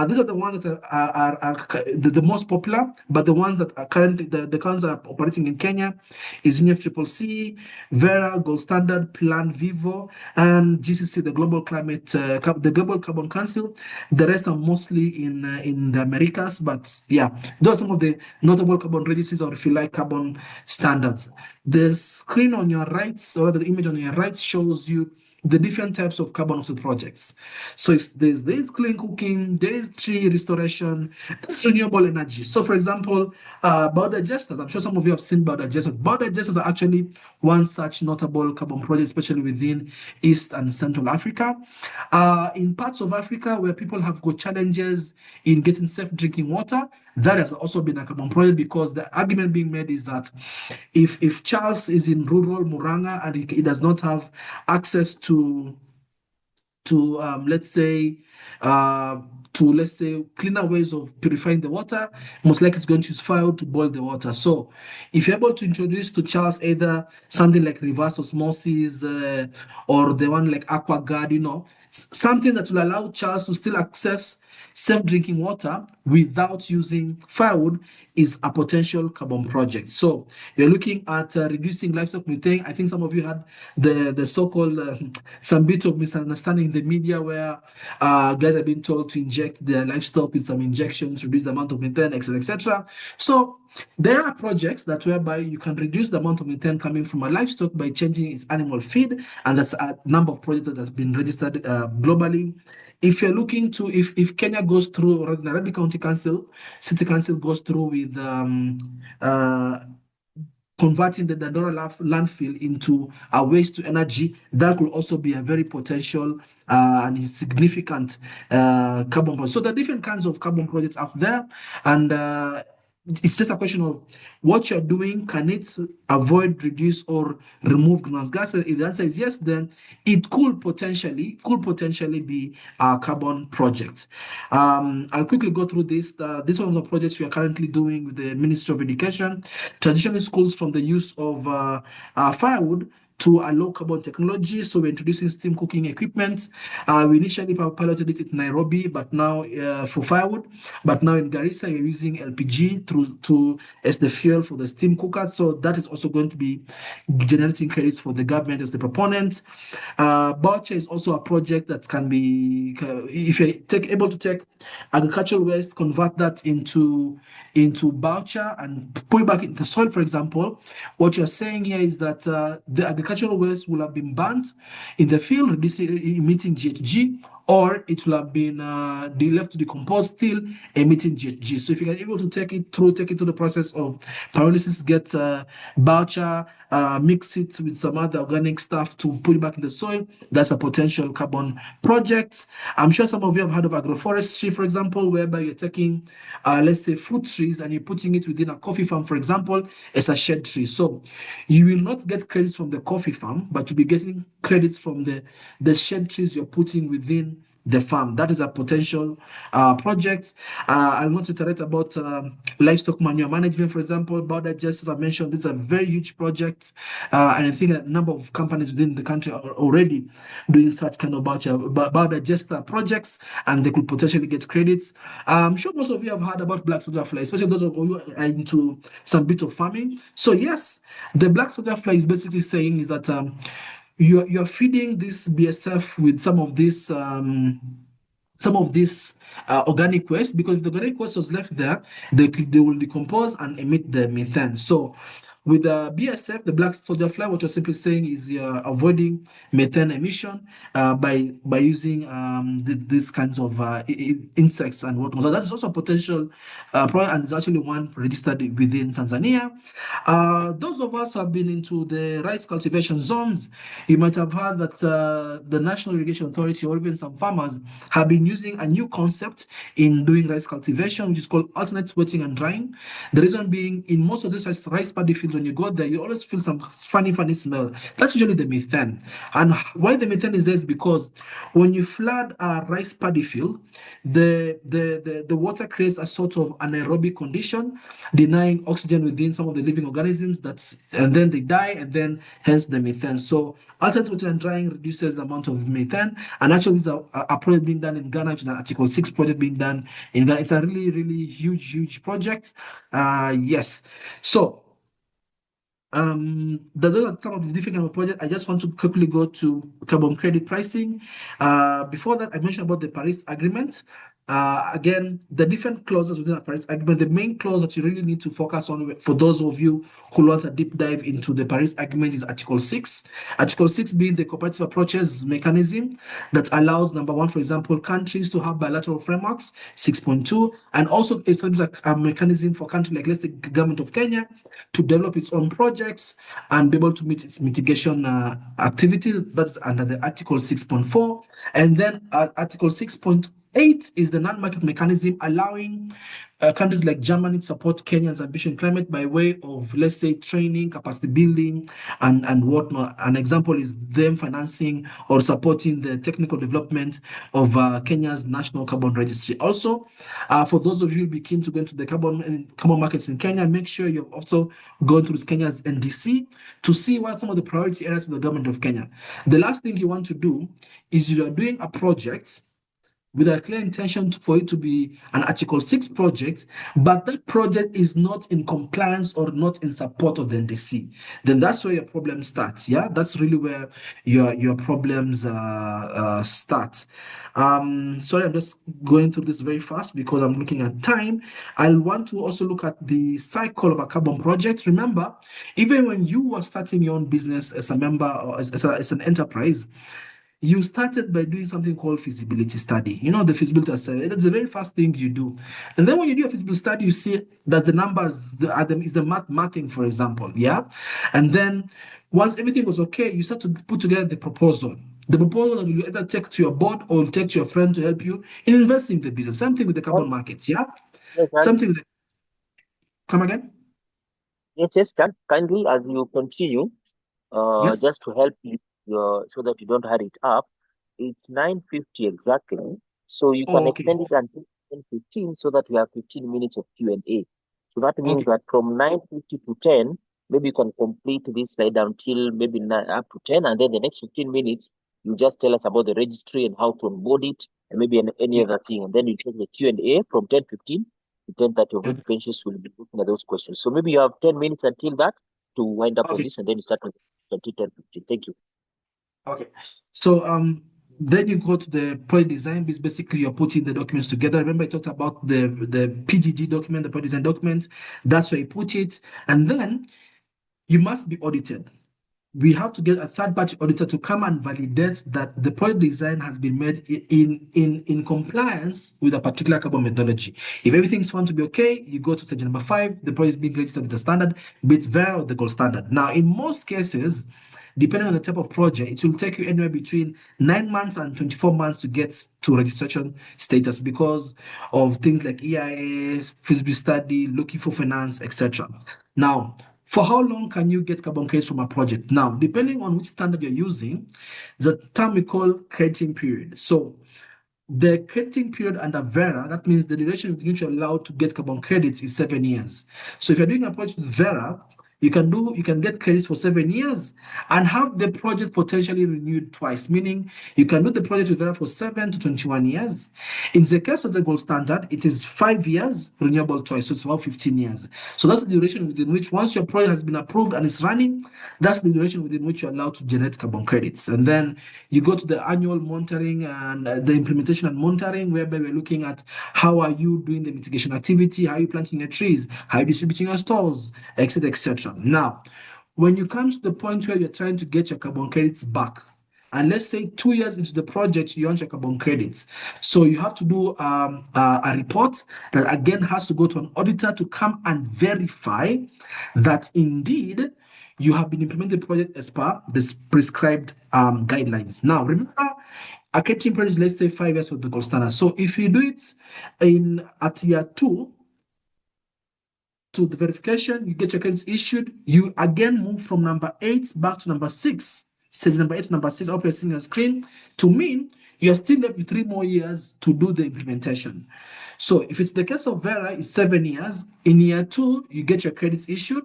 These are the ones that are the most popular, but the ones that are currently, the ones that are operating in Kenya is UNFCCC, Vera, Gold Standard, Plan Vivo, and GCC, the the Global Carbon Council. The rest are mostly in the Americas, but yeah, those are some of the notable carbon registries, or if you like, carbon standards. The screen on your right, or the image on your right, shows you the different types of carbon offset projects. So there's clean cooking, there's tree restoration, there's renewable energy. So for example, biodigesters, I'm sure some of you have seen biodigesters. Biodigesters are actually one such notable carbon project, especially within East and Central Africa. In parts of Africa where people have got challenges in getting safe drinking water, that has also been a carbon project, because the argument being made is that if Charles is in rural Muranga and he does not have access to let's say cleaner ways of purifying the water, most likely it's going to use fire to boil the water. So if you're able to introduce to Charles either something like reverse osmosis or the one like AquaGuard, something that will allow Charles to still access safe drinking water without using firewood, is a potential carbon project. So you're looking at reducing livestock methane. I think some of you had the so-called some bit of misunderstanding in the media where guys have been told to inject their livestock with some injections, reduce the amount of methane, etc., etc. So there are projects that whereby you can reduce the amount of methane coming from a livestock by changing its animal feed, and that's a number of projects that have been registered globally. If you're looking to, if Kenya goes through, or Nairobi County Council, City Council goes through with converting the Dandora landfill into a waste to energy, that could also be a very potential and significant carbon project. So there are different kinds of carbon projects out there, and it's just a question of what you're doing. Can it avoid, reduce, or remove greenhouse gases? If the answer is yes, then it could potentially be a carbon project. I'll quickly go through this. This one of the projects we are currently doing with the Ministry of Education, transitioning schools from the use of firewood to a low carbon technology. So we're introducing steam cooking equipment. We initially piloted it in Nairobi, but now for firewood, but now in Garissa, you're using LPG as the fuel for the steam cooker. So that is also going to be generating credits for the government as the proponent. Voucher is also a project that can be, if you're able to take agricultural waste, convert that into voucher and put it back in the soil, for example. What you're saying here is that the agricultural waste will have been burnt in the field, emitting GHG, or it will have been left to decompose, still emitting GHG. So if you are able to take it through the process of pyrolysis, get voucher, mix it with some other organic stuff to put it back in the soil, that's a potential carbon project. I'm sure some of you have heard of agroforestry, for example, whereby you're taking, let's say, fruit trees and you're putting it within a coffee farm, for example, as a shade tree. So you will not get credits from the coffee farm, but you'll be getting credits from the shade trees you're putting within the farm. That is a potential project. I want to iterate about livestock manure management, for example. Just as I mentioned, this is a very huge project, and I think a number of companies within the country are already doing such kind of biodigester projects, and they could potentially get credits. I'm sure most of you have heard about black soldier fly, especially those of you who are into some bit of farming. So yes, the black soldier fly is basically saying is that you're feeding this BSF with some of this organic waste, because if the organic waste was left there, they will decompose and emit the methane. So with the BSF, the black soldier fly, what you're simply saying is you're avoiding methane emission by using these kinds of insects and whatnot. So that's also a potential project, and it's actually one registered within Tanzania. Those of us who have been into the rice cultivation zones, you might have heard that the National Irrigation Authority, or even some farmers, have been using a new concept in doing rice cultivation, which is called alternate wetting and drying. The reason being, in most of these rice paddy fields fields, when you go there, you always feel some funny, funny smell. That's usually the methane. And why the methane is there is because when you flood a rice paddy field, the water creates a sort of anaerobic condition, denying oxygen within some of the living organisms. And then they die, and then hence the methane. So alternative wetting and drying reduces the amount of methane. And actually, this is a project being done in Ghana, which is an Article 6 project being done in Ghana. It's a really, really huge project. Yes. So those are some of the different kind of projects. I just want to quickly go to carbon credit pricing. Before that, I mentioned about the Paris Agreement. Again, the different clauses within the Paris Agreement, the main clause that you really need to focus on for those of you who want a deep dive into the Paris Agreement is Article 6. Article 6 being the cooperative approaches mechanism that allows, number one, for example, countries to have bilateral frameworks, 6.2, and also it's like a mechanism for countries like, let's say, government of Kenya to develop its own projects and be able to meet its mitigation activities. That's under the Article 6.4. And then Article 6.8 is the non-market mechanism allowing countries like Germany to support Kenya's ambition in climate by way of, let's say, training, capacity building, and whatnot. An example is them financing or supporting the technical development of Kenya's national carbon registry. Also, for those of you who be keen to go into the carbon markets in Kenya, make sure you've also gone through Kenya's NDC to see what some of the priority areas of the government of Kenya. The last thing you want to do is you are doing a project with a clear intention for it to be an Article 6 project, but that project is not in compliance or not in support of the NDC, then that's where your problem starts. Yeah, that's really where your problems start. Sorry, I'm just going through this very fast because I'm looking at time. I want to also look at the cycle of a carbon project. Remember, even when you were starting your own business as a member or as an enterprise, you started by doing something called feasibility study. You know, the feasibility study, that's the very first thing you do. And then when you do a feasibility study, you see that the numbers, is the mathing, for example. Yeah. And then once everything was okay, you start to put together the proposal. The proposal that you either take to your board or take to your friend to help you in investing in the business. Same thing with the carbon markets. Yeah. Yes, Something with the, come again? yes, kindly as you continue, Yes. just to help you so that you don't hurry it up, it's 9:50 exactly. So you can Oh, okay. extend it until 10:15 so that we have 15 minutes of Q&A. So that means Okay. that from 9:50 to 10, maybe you can complete this slide until maybe 9, up to 10, and then the next 15 minutes, you just tell us about the registry and how to onboard it, and maybe any Yeah. other thing. And then you take the Q&A from 10:15 to 10:30, of which Okay. Patience will be looking at those questions. So maybe you have 10 minutes until that to wind up on Okay. this, and then you start with 10:15. Thank you. Okay. So then you go to the project design, which basically you're putting the documents together. Remember, I talked about the PDD document, the project design document. That's where you put it. And then you must be audited. We have to get a third-party auditor to come and validate that the project design has been made in compliance with a particular carbon methodology. If everything's found to be okay, you go to stage number 5. The project is being registered with the standard, be it Vera or the gold standard. Now, in most cases, depending on the type of project, it will take you anywhere between 9 months and 24 months to get to registration status because of things like EIA, feasibility study, looking for finance, etc. Now, for how long can you get carbon credits from a project? Now, depending on which standard you're using, the term we call crediting period. So the crediting period under Vera, that means the duration within which you're allowed to get carbon credits is 7 years. So if you're doing a project with Vera, you can get credits for 7 years and have the project potentially renewed twice, meaning you can do the project with Vera for 7 to 21 years. In the case of the gold standard, it is 5 years renewable twice, so it's about 15 years. So that's the duration within which once your project has been approved and is running, that's the duration within which you're allowed to generate carbon credits. And then you go to the annual monitoring and the implementation and monitoring, whereby we're looking at how are you doing the mitigation activity, how are you planting your trees, how are you distributing your stores, etc., etc. Now, when you come to the point where you're trying to get your carbon credits back, and let's say 2 years into the project, you want your carbon credits. So you have to do a report that again has to go to an auditor to come and verify that indeed you have been implementing the project as per the prescribed guidelines. Now, remember, a crediting period is, let's say, 5 years with the gold standard. So if you do it at year 2, to the verification, you get your credits issued, you again move from number 8 back to number 6. Stage number 8 to number 6, I hope you're seeing your screen, to mean you're still left with 3 more years to do the implementation. So if it's the case of Vera, it's 7 years. In year 2, you get your credits issued.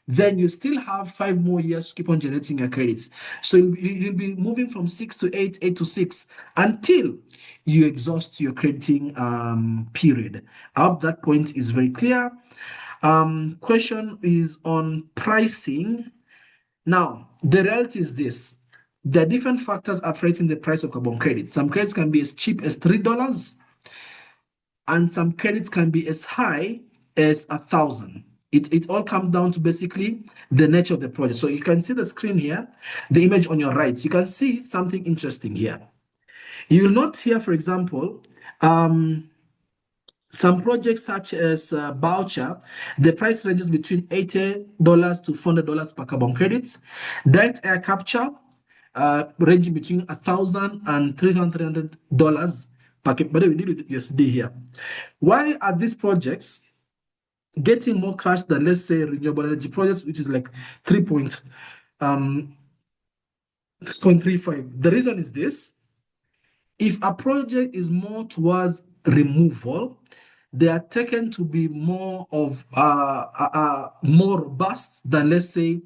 Then you still have 5 more years to keep on generating your credits. So you'll be moving from 6 to 8, 8 to 6, until you exhaust your crediting period. I hope that point is very clear. Question is on pricing. Now, the reality is this. There are different factors affecting the price of carbon credits. Some credits can be as cheap as $3, and some credits can be as high as 1,000. It all comes down to basically the nature of the project. So you can see the screen here, the image on your right. You can see something interesting here. You will note here, for example, some projects such as Voucher, the price ranges between $80 to $400 per carbon credits. Direct air capture, ranging between $1,000 and $300 per credit. But we need USD here. Why are these projects getting more cash than, let's say, renewable energy projects, which is like 3.35? The reason is this. If a project is more towards removal, they are taken to be more robust than, let's say,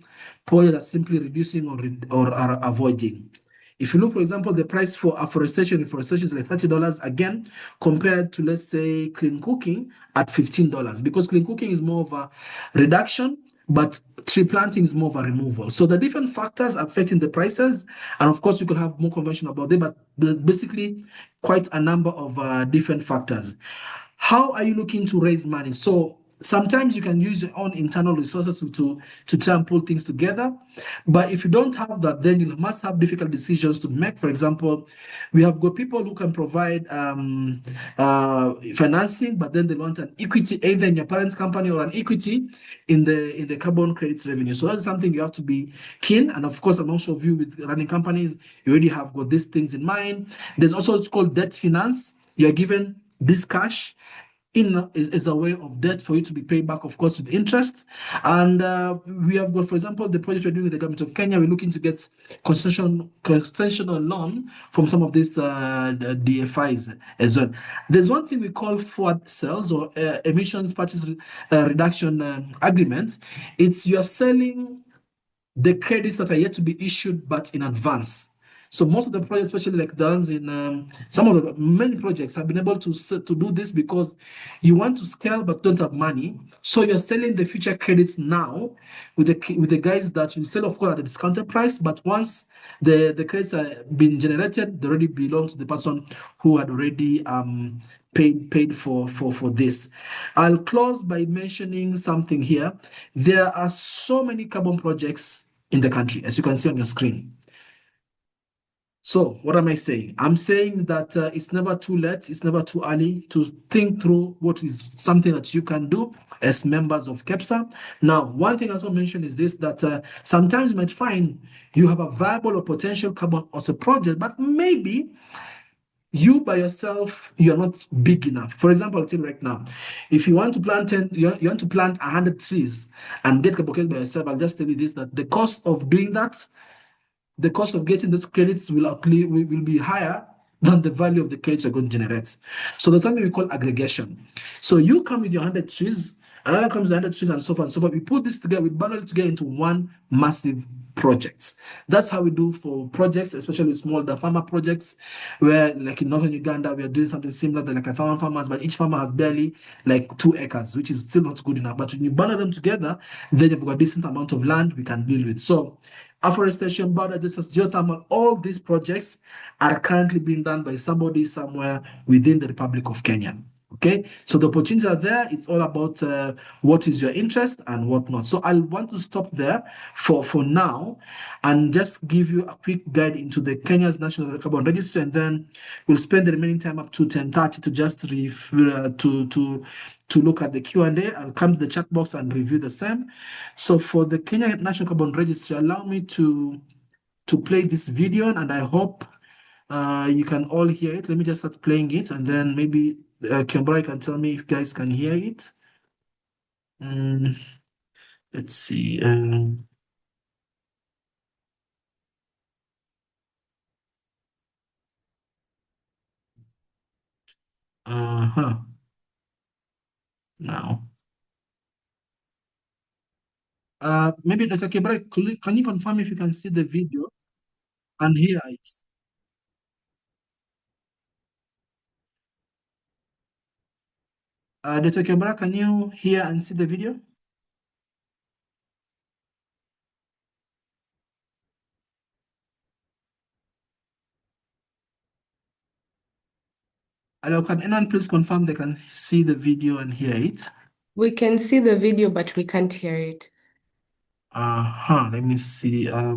projects are simply reducing or are avoiding. If you look, for example, the price for afforestation is like $30 again, compared to, let's say, clean cooking at $15, because clean cooking is more of a reduction, but tree planting is more of a removal. So the different factors affecting the prices, and of course, you could have more convention about them, but basically quite a number of different factors. How are you looking to raise money? So sometimes you can use your own internal resources to try and pull things together. But if you don't have that, then you must have difficult decisions to make. For example, we have got people who can provide financing, but then they want an equity either in your parent company or an equity in the carbon credits revenue. So that's something you have to be keen. And of course, I'm not sure of you with running companies, you already have got these things in mind. There's also what's called debt finance. You're given this cash is a way of debt for you to be paid back, of course, with interest. And we have got, for example, the project we're doing with the government of Kenya. We're looking to get concessional loan from some of these DFIs as well. There's one thing we call forward sales or emissions purchase reduction agreement. It's you're selling the credits that are yet to be issued, but in advance. So most of the projects, especially like the ones in some of the many projects, have been able to do this because you want to scale but don't have money. So you're selling the future credits now with the guys that will sell, of course, at a discounted price. But once the credits are being generated, they already belong to the person who had already paid for this. I'll close by mentioning something here. There are so many carbon projects in the country, as you can see on your screen. So what am I saying? I'm saying that it's never too late, it's never too early to think through what is something that you can do as members of KEPSA. Now, one thing I also mentioned is this, that sometimes you might find you have a viable or potential carbon also project, but maybe you by yourself, you're not big enough. For example, I'll tell you right now, if you want to plant you want to plant 100 trees and get carbon by yourself, I'll just tell you this, that the cost of doing that, the cost of getting those credits will be higher than the value of the credits you're going to generate. So there's something we call aggregation. So you come with your 100 trees, another comes with 100 trees, and so forth and so forth. We put this together, we bundle it together into one massive project. That's how we do for projects, especially small farmer projects, where like in northern Uganda, we are doing something similar. They're like 1,000 farmers, but each farmer has barely like 2 acres, which is still not good enough. But when you bundle them together, then you've got a decent amount of land we can deal with. So afforestation, biodiversity, geothermal, all these projects are currently being done by somebody somewhere within the Republic of Kenya. Okay, so the opportunities are there. It's all about what is your interest and what not. So I want to stop there for now and just give you a quick guide into the Kenya's National Carbon Register, and then we'll spend the remaining time up to 10:30 to just to look at the Q&A. I'll come to the chat box and review the same. So for the Kenya National Carbon Register, allow me to play this video, and I hope you can all hear it. Let me just start playing it, and then maybe Kiambra can tell me if you guys can hear it. Mm, let's see. Uh-huh. Now, maybe Dr. Kebra, can you confirm if you can see the video and hear it? Dr. Kebra, can you hear and see the video? Hello, can anyone please confirm they can see the video and hear it? We can see the video, but we can't hear it. Let me see. How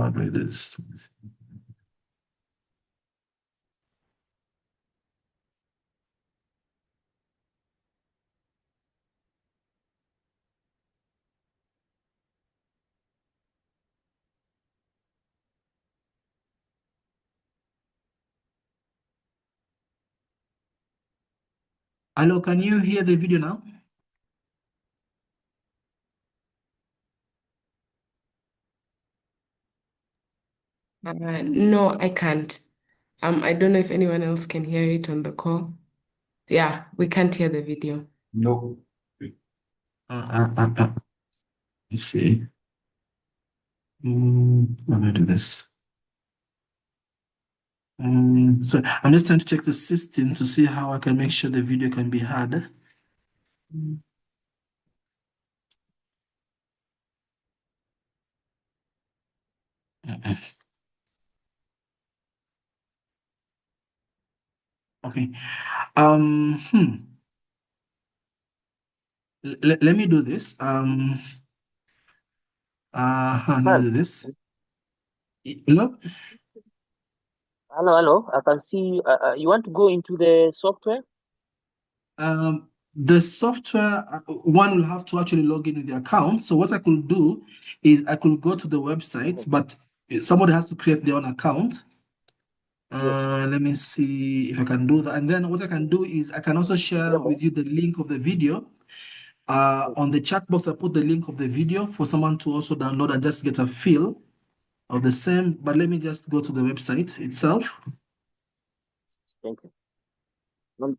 do I do this? Hello, can you hear the video now? No, I can't. I don't know if anyone else can hear it on the call. Yeah, we can't hear the video. No. Let's see. Let me do this. So I'm just trying to check the system to see how I can make sure the video can be heard. Uh-uh. Okay. Um, hmm. Let me do this. Let me Well, do this. Hello? hello. I can see you want to go into the software? The software, one will have to actually log in with the account. So what I could do is I could go to the website, Mhm. but somebody has to create their own account. Yes. Let me see if I can do that. And then what I can do is I can also share Remember? with you the link of the video. Yes. On the chat box, I put the link of the video for someone to also download and just get a feel of the same. But let me just go to the website itself. Thank you.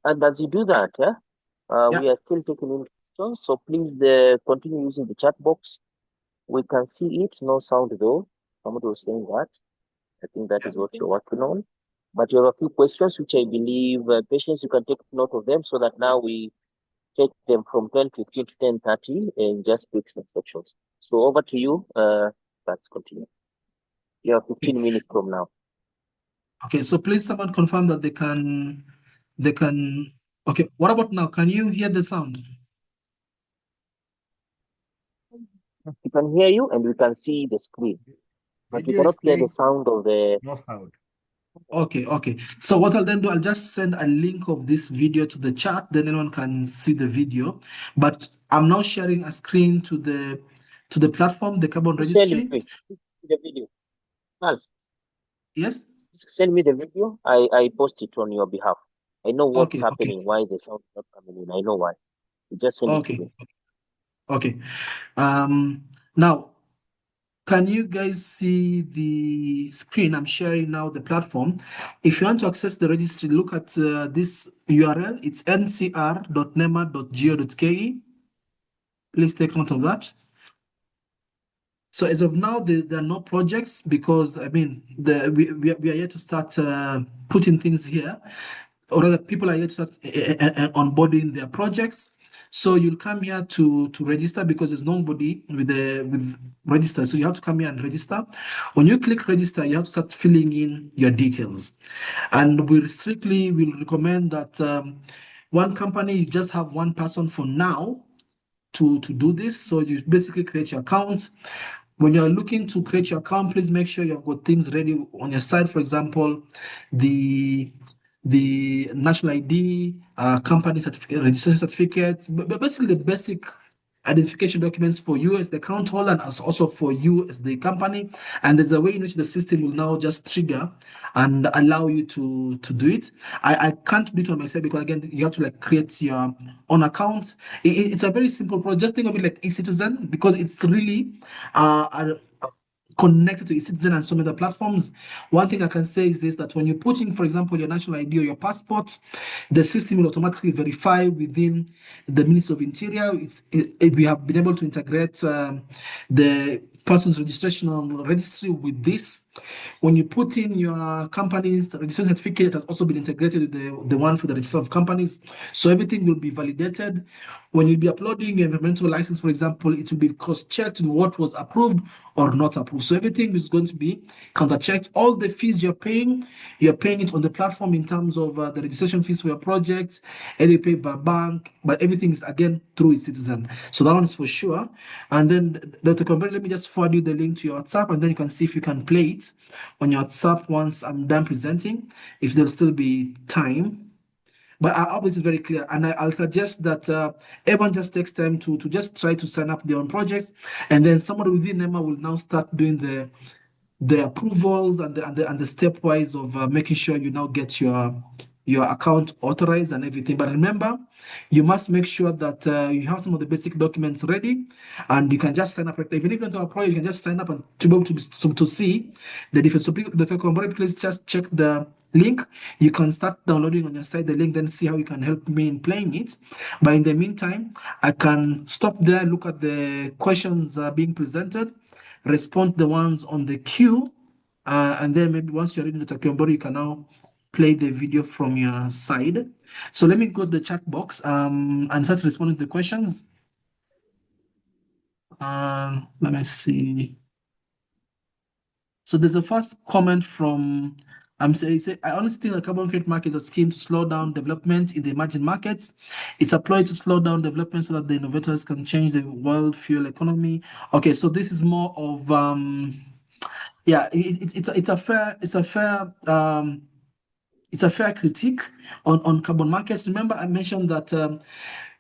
And as you do that, Yeah. we are still taking in questions, so please continue using the chat box. We can see it, no sound though. Somebody was saying that. I think that is what you're working on. But you have a few questions which I believe, patients, you can take note of them so that now we take them from 10:15 to 10:30 and just pick some sections. So over to you. Let's continue. You have 15 minutes from now. Okay, so please someone confirm that they can, okay, what about now? Can you hear the sound? We can hear you and we can see the screen, but we Video is cannot hear the playing, sound of the. no sound. Okay. So what I'll then do, I'll just send a link of this video to the chat, then anyone can see the video. But I'm now sharing a screen to the platform, the Carbon Send Registry. me the video. Charles, Yes? send me the video. I post it on your behalf. I know what's Okay. happening, why the sound is not coming in. I know why. You just send it to Okay. me. Okay. Now, can you guys see the screen? I'm sharing now the platform. If you want to access the registry, look at this URL. It's ncr.nema.go.ke. Please take note of that. So as of now, there are no projects because I mean we are yet to start putting things here, or rather people are yet to start onboarding their projects. So you'll come here to register because there's nobody with register. So you have to come here and register. When you click register, you have to start filling in your details, and we strictly will recommend that one company you just have one person for now to do this. So you basically create your account. When you're looking to create your account, please make sure you've got things ready on your side. For example, the national ID, company certificate, registration certificates, but basically the basic identification documents for you as the account holder and as also for you as the company. And there's a way in which the system will now just trigger and allow you to do it. I can't do it on myself because again you have to like create your own account. It's a very simple process. Just think of it like eCitizen because it's really connected to eCitizen and so many other platforms. One thing I can say is this, that when you put in, for example, your national ID or your passport, the system will automatically verify within the Ministry of Interior. We have been able to integrate the person's registration on registry with this. When you put in your company's registration certificate, it has also been integrated with the one for the register of companies. So everything will be validated. When you'll be uploading your environmental license, for example, it will be cross-checked in what was approved or not approved. So everything is going to be counter-checked. All the fees you're paying it on the platform in terms of the registration fees for your project, and you pay by bank, but everything is again through eCitizen. So that one is for sure. And then Dr. Company, let me just forward you the link to your WhatsApp, and then you can see if you can play it on your WhatsApp once I'm done presenting, if there'll still be time. But I hope this is very clear, and I'll suggest that everyone just takes time to just try to sign up their own projects, and then somebody within NEMA will now start doing the approvals and the stepwise of making sure you now get your account authorized and everything. But remember, you must make sure that you have some of the basic documents ready, and you can just sign up. Even if you're into a project, you can just sign up and to be able to see the difference. So please just check the link. You can start downloading on your site the link, then see how you can help me in playing it. But in the meantime, I can stop there, look at the questions being presented, respond the ones on the queue, and then maybe once you're ready, Dr. Kyombori, you can now play the video from your side. So let me go to the chat box and start responding to the questions. Let me see. So there's a first comment from say, I honestly think the carbon credit market is a scheme to slow down development in the emerging markets. It's applied to slow down development so that the innovators can change the world fuel economy. Okay, so this is more of yeah, it's a fair critique on carbon markets. Remember, I mentioned that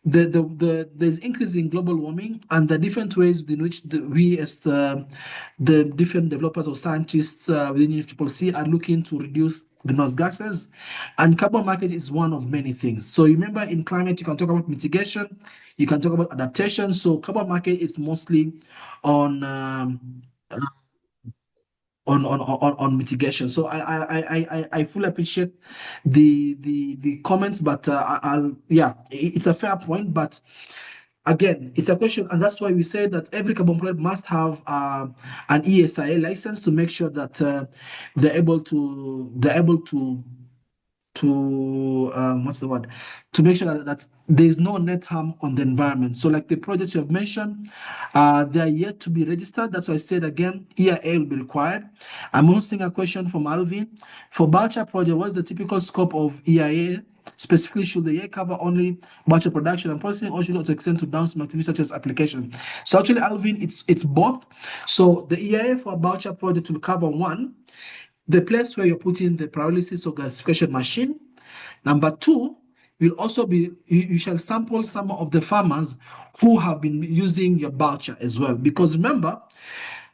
there's increase in global warming and the different ways in which we as the different developers or scientists within UNFCCC are looking to reduce greenhouse gases, and carbon market is one of many things. So remember, in climate, you can talk about mitigation, you can talk about adaptation. So carbon market is mostly on on mitigation. So I fully appreciate the comments, but I'll yeah, it's a fair point, but again, it's a question, and that's why we say that every carbon project must have an ESIA license to make sure that they're able to what's the word, to make sure that there's no net harm on the environment. So like the projects you have mentioned, they are yet to be registered. That's why I said again, EIA will be required. I'm also seeing a question from Alvin. For voucher project, what is the typical scope of EIA? Specifically, should the EIA cover only voucher production and processing, or should it extend to downstream activities such as application? So actually, Alvin, it's both. So the EIA for a voucher project will cover one, the place where you're putting the pyrolysis or gasification machine. Number two, will also be, you shall sample some of the farmers who have been using your voucher as well. Because remember,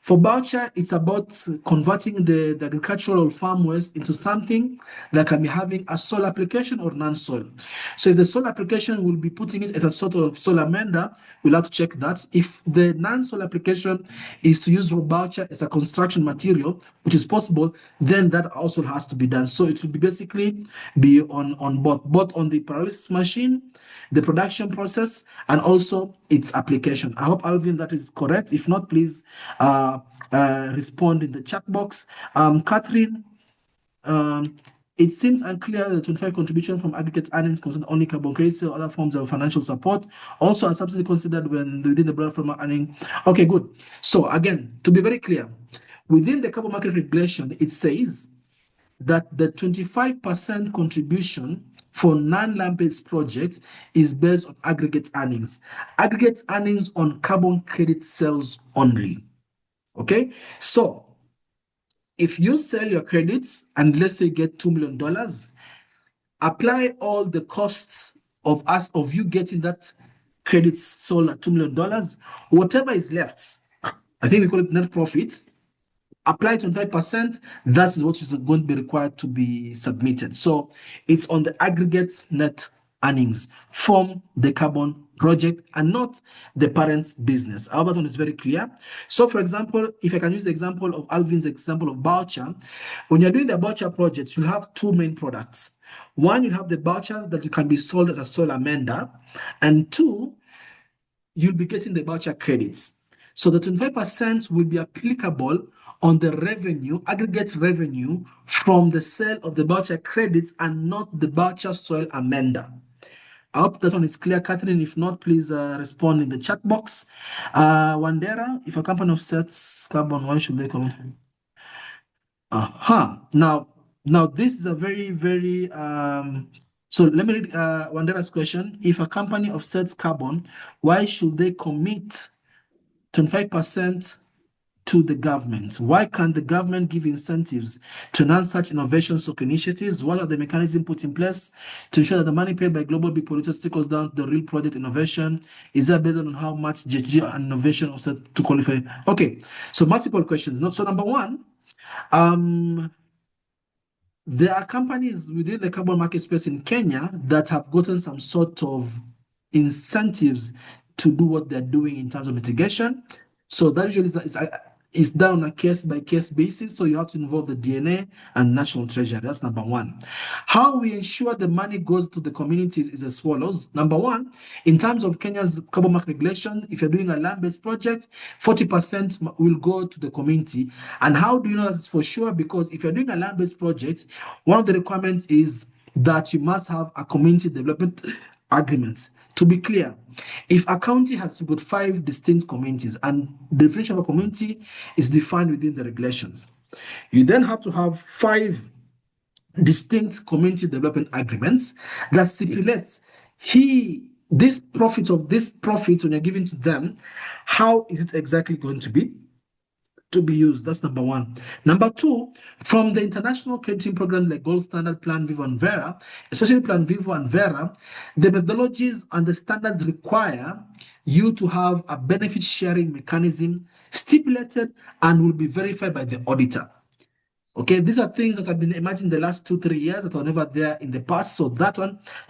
for voucher, it's about converting the agricultural farm waste into something that can be having a soil application or non-soil. So if the soil application will be putting it as a sort of soil amender, we'll have to check that. If the non-soil application is to use raw voucher as a construction material, which is possible, then that also has to be done. So it will be basically be on both on the pyrolysis machine, the production process, and also its application. I hope, Alvin, that is correct. If not, please respond in the chat box. Catherine, it seems unclear the 25 contribution from aggregate earnings concern only carbon credits or other forms of financial support. Also, a subsidy considered when within the broader framework earning. Okay, good. So again, to be very clear, within the carbon market regulation, it says that the 25% contribution for non-land-based projects is based on aggregate earnings. Aggregate earnings on carbon credit sales only. Okay, so if you sell your credits and let's say get $2 million, apply all the costs of you getting that credits sold at $2 million, whatever is left, I think we call it net profit, apply 25%, that is what is going to be required to be submitted. So it's on the aggregate net earnings from the carbon project and not the parent's business. Our button is very clear. So for example, if I can use the example of Alvin's example of voucher, when you're doing the voucher project, you'll have two main products. One, you'll have the voucher that you can be sold as a soil amender, and two, you'll be getting the voucher credits. So the 25% will be applicable on the revenue, aggregate revenue from the sale of the voucher credits and not the voucher soil amender. I hope that one is clear, Catherine. If not, please respond in the chat box. Wandera, if a company offsets carbon, why should they come? Now this is a very, very so let me read Wandera's question. If a company offsets carbon, why should they commit 25% to the government? Why can't the government give incentives to enhance such innovations or initiatives? What are the mechanisms put in place to ensure that the money paid by global big polluters trickles down to the real project innovation? Is that based on how much GHG and innovation offset to qualify? Okay, so multiple questions. So number one, there are companies within the carbon market space in Kenya that have gotten some sort of incentives to do what they're doing in terms of mitigation. So that usually is done on a case-by-case basis. So you have to involve the DNA and National Treasury. That's number one. How we ensure the money goes to the communities is as follows. Number one, in terms of Kenya's carbon market regulation, if you're doing a land-based project, 40% will go to the community. And how do you know that's for sure? Because if you're doing a land-based project, one of the requirements is that you must have a community development agreement. To be clear, if a county has got 5 distinct communities and the definition of a community is defined within the regulations, you then have to have 5 distinct community development agreements that stipulates this profit when you're giving to them, how is it exactly going to be used? That's number one. Number two, from the international crediting program like Gold Standard, Plan Vivo, and Vera, especially Plan Vivo and Vera, the methodologies and the standards require you to have a benefit sharing mechanism stipulated and will be verified by the auditor. Okay, these are things that have been imagined the last 2-3 years that were never there in the past. So that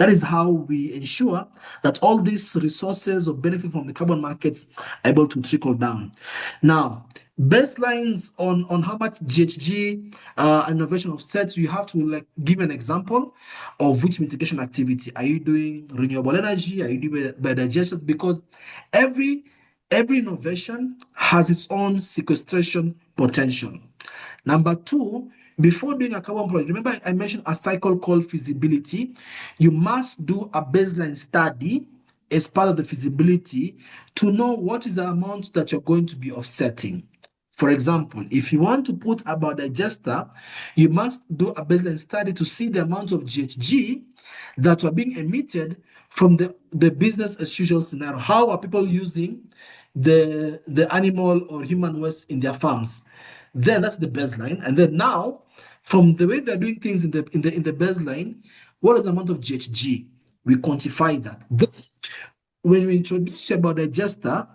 is how we ensure that all these resources or benefit from the carbon markets are able to trickle down. Now, baselines on how much GHG innovation offsets, you have to give an example of which mitigation activity. Are you doing renewable energy? Are you doing biodigestion? Because every innovation has its own sequestration potential. Number two, before doing a carbon project, remember I mentioned a cycle called feasibility. You must do a baseline study as part of the feasibility to know what is the amount that you're going to be offsetting. For example, if you want to put a biodigester, you must do a baseline study to see the amount of GHG that are being emitted from the business as usual scenario. How are people using the animal or human waste in their farms? Then that's the baseline. And then now, from the way they're doing things in the baseline, what is the amount of GHG? We quantify that. Then, when we introduce your biodigester,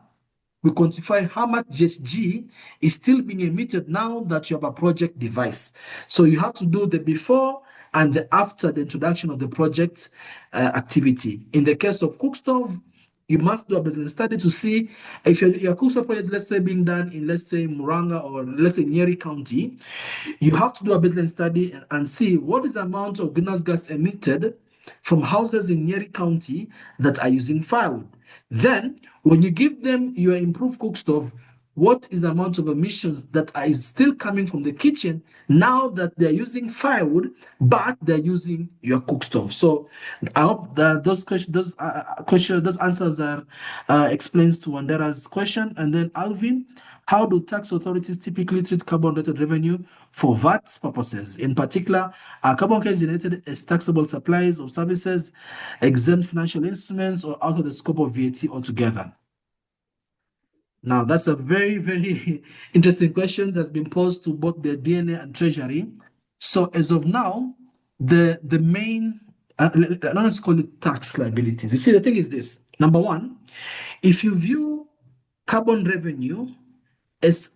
we quantify how much GHG is still being emitted now that you have a project device. So you have to do the before and the after the introduction of the project activity. In the case of cookstove, you must do a business study to see if your cookstove project, let's say, being done in, let's say, Muranga or let's say Nyeri County, you have to do a business study and see what is the amount of greenhouse gas emitted from houses in Nyeri County that are using firewood. Then, when you give them your improved cook stove, what is the amount of emissions that is still coming from the kitchen now that they're using firewood, but they're using your cook stove? So I hope that those answers are explains to Wandera's question. And then Alvin, how do tax authorities typically treat carbon-related revenue for VAT purposes? In particular, are carbon credits generated as taxable supplies or services, exempt financial instruments, or out of the scope of VAT altogether? Now, that's a very, very interesting question that's been posed to both the DNA and Treasury. So as of now, the main, let's call it tax liabilities. You see, the thing is this. Number one, if you view carbon revenue as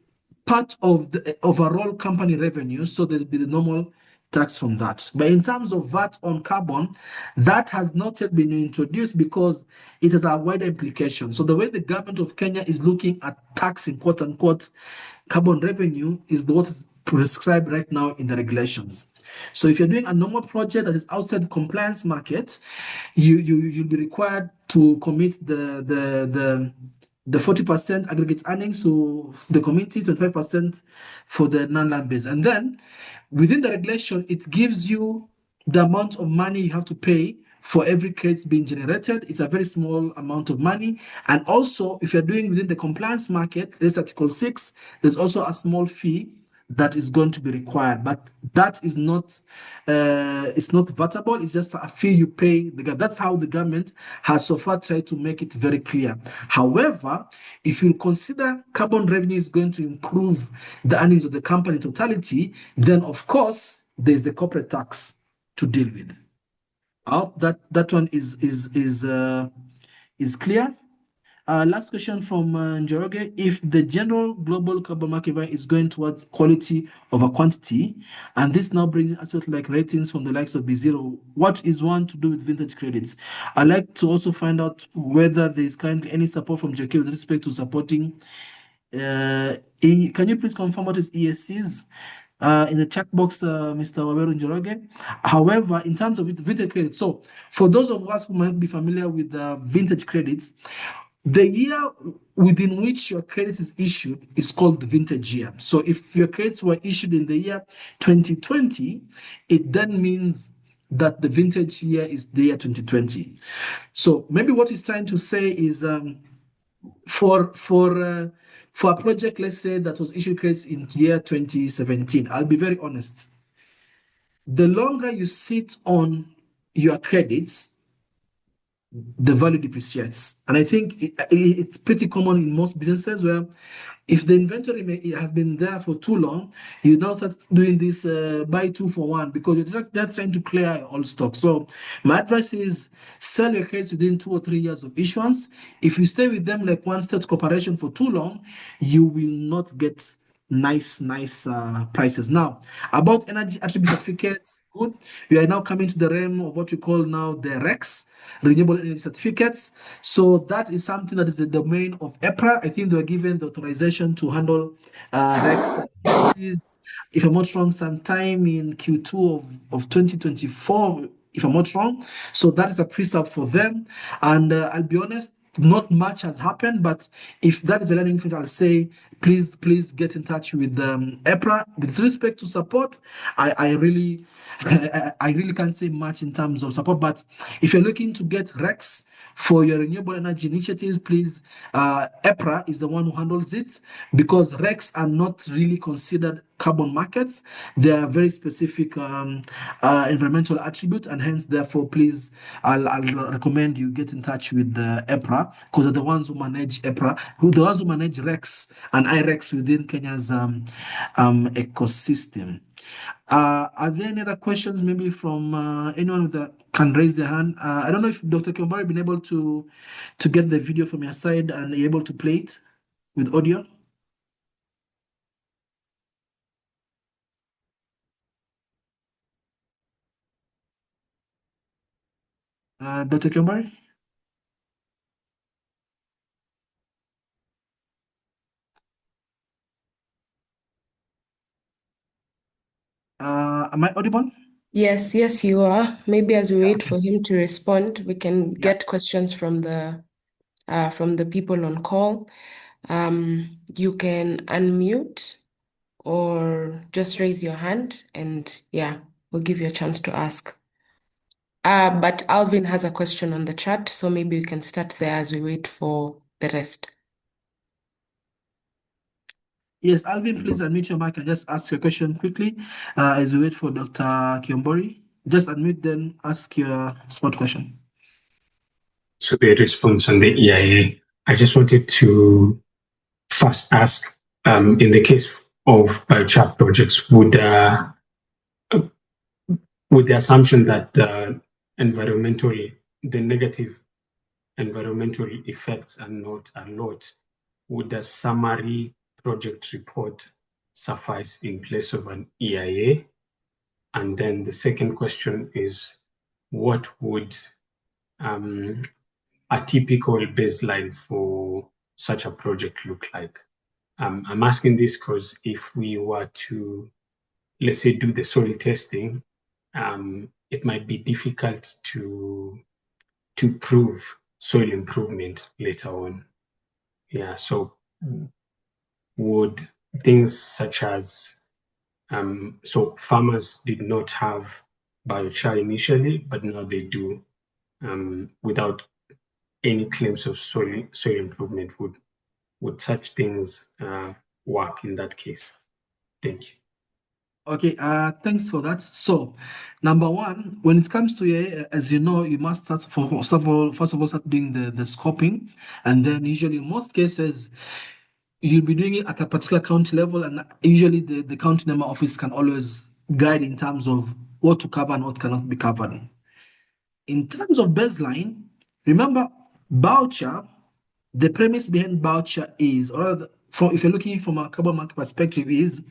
part of the overall company revenue, so there'll be the normal tax from that. But in terms of VAT on carbon, that has not yet been introduced because it has a wider implication. So the way the government of Kenya is looking at taxing, quote unquote, carbon revenue is what is prescribed right now in the regulations. So if you're doing a normal project that is outside compliance market, you'll be required to commit the 40% aggregate earnings to the community, 25% for the non-land base. And then within the regulation, it gives you the amount of money you have to pay for every credit being generated. It's a very small amount of money. And also, if you're doing within the compliance market, there's Article 6, there's also a small fee that is going to be required, but that is not it's not vatable. It's just a fee you pay the government. That's how the government has so far tried to make it very clear. However, if you consider carbon revenue is going to improve the earnings of the company in totality, then of course there's the corporate tax to deal with. I hope that one is clear. Last question from Njoroge. If the general global carbon market is going towards quality over quantity, and this now brings in aspects like ratings from the likes of B0, what is one to do with vintage credits? I'd like to also find out whether there is currently any support from JK with respect to supporting. Can you please confirm what is ESCs? In the chat box, Mr. Waweru Njoroge. However, in terms of vintage credits, so for those of us who might be familiar with vintage credits, the year within which your credit is issued is called the vintage year. So if your credits were issued in the year 2020, it then means that the vintage year is the year 2020. So maybe what he's trying to say is for a project, let's say that was issued credits in year 2017, I'll be very honest. The longer you sit on your credits, the value depreciates. And I think it's pretty common in most businesses where if the inventory has been there for too long, you now start doing this buy 2 for 1 because you're just trying to clear all stock. So my advice is sell your credits within 2 or 3 years of issuance. If you stay with them like one state corporation for too long, you will not get nice prices. Now, about energy attribute certificates, good. We are now coming to the realm of what we call now the RECs, renewable energy certificates. So that is something that is the domain of EPRA. I think they were given the authorization to handle RECs. If I'm not wrong, sometime in Q2 of 2024, if I'm not wrong. So that is a pre-sub for them. And I'll be honest, not much has happened, but if that is a learning field, I'll say please get in touch with EPRA. With respect to support, I really I really can't say much in terms of support, but if you're looking to get RECs for your renewable energy initiatives, please, EPRA is the one who handles it because RECs are not really considered carbon markets. They are very specific environmental attribute, and hence, therefore, please, I'll recommend you get in touch with the EPRA because they're the ones who manage EPRA, the ones who manage RECs and IRECs within Kenya's ecosystem. Are there any other questions maybe from anyone that can raise their hand? I don't know if Dr. Kyombari been able to get the video from your side and able to play it with audio. Dr. Kyombari? Am I audible? Yes, you are. Maybe as we wait for him to respond, we can get questions from the people on call. You can unmute or just raise your hand and we'll give you a chance to ask. But Alvin has a question on the chat, so maybe we can start there as we wait for the rest. Yes, Alvin, please unmute your mic and just ask your question quickly as we wait for Dr. Kyombori. Just unmute, then ask your spot question. To the response on the EIA, I just wanted to first ask, in the case of chat projects, with the assumption that the negative environmental effects are not a lot, would a summary project report suffice in place of an EIA? And then the second question is, what would a typical baseline for such a project look like? I'm asking this because if we were to, let's say, do the soil testing, it might be difficult to prove soil improvement later on. Yeah, so would things such as, so farmers did not have biochar initially, but now they do, without any claims of soil improvement, would such things work in that case? Thank you. Okay, thanks for that. So, number one, when it comes to EIA, as you know, you must start first of all start doing the scoping, and then usually in most cases you'll be doing it at a particular county level, and usually the county member office can always guide in terms of what to cover and what cannot be covered. In terms of baseline, remember voucher, the premise behind voucher is, or rather, if you're looking from a carbon market perspective, is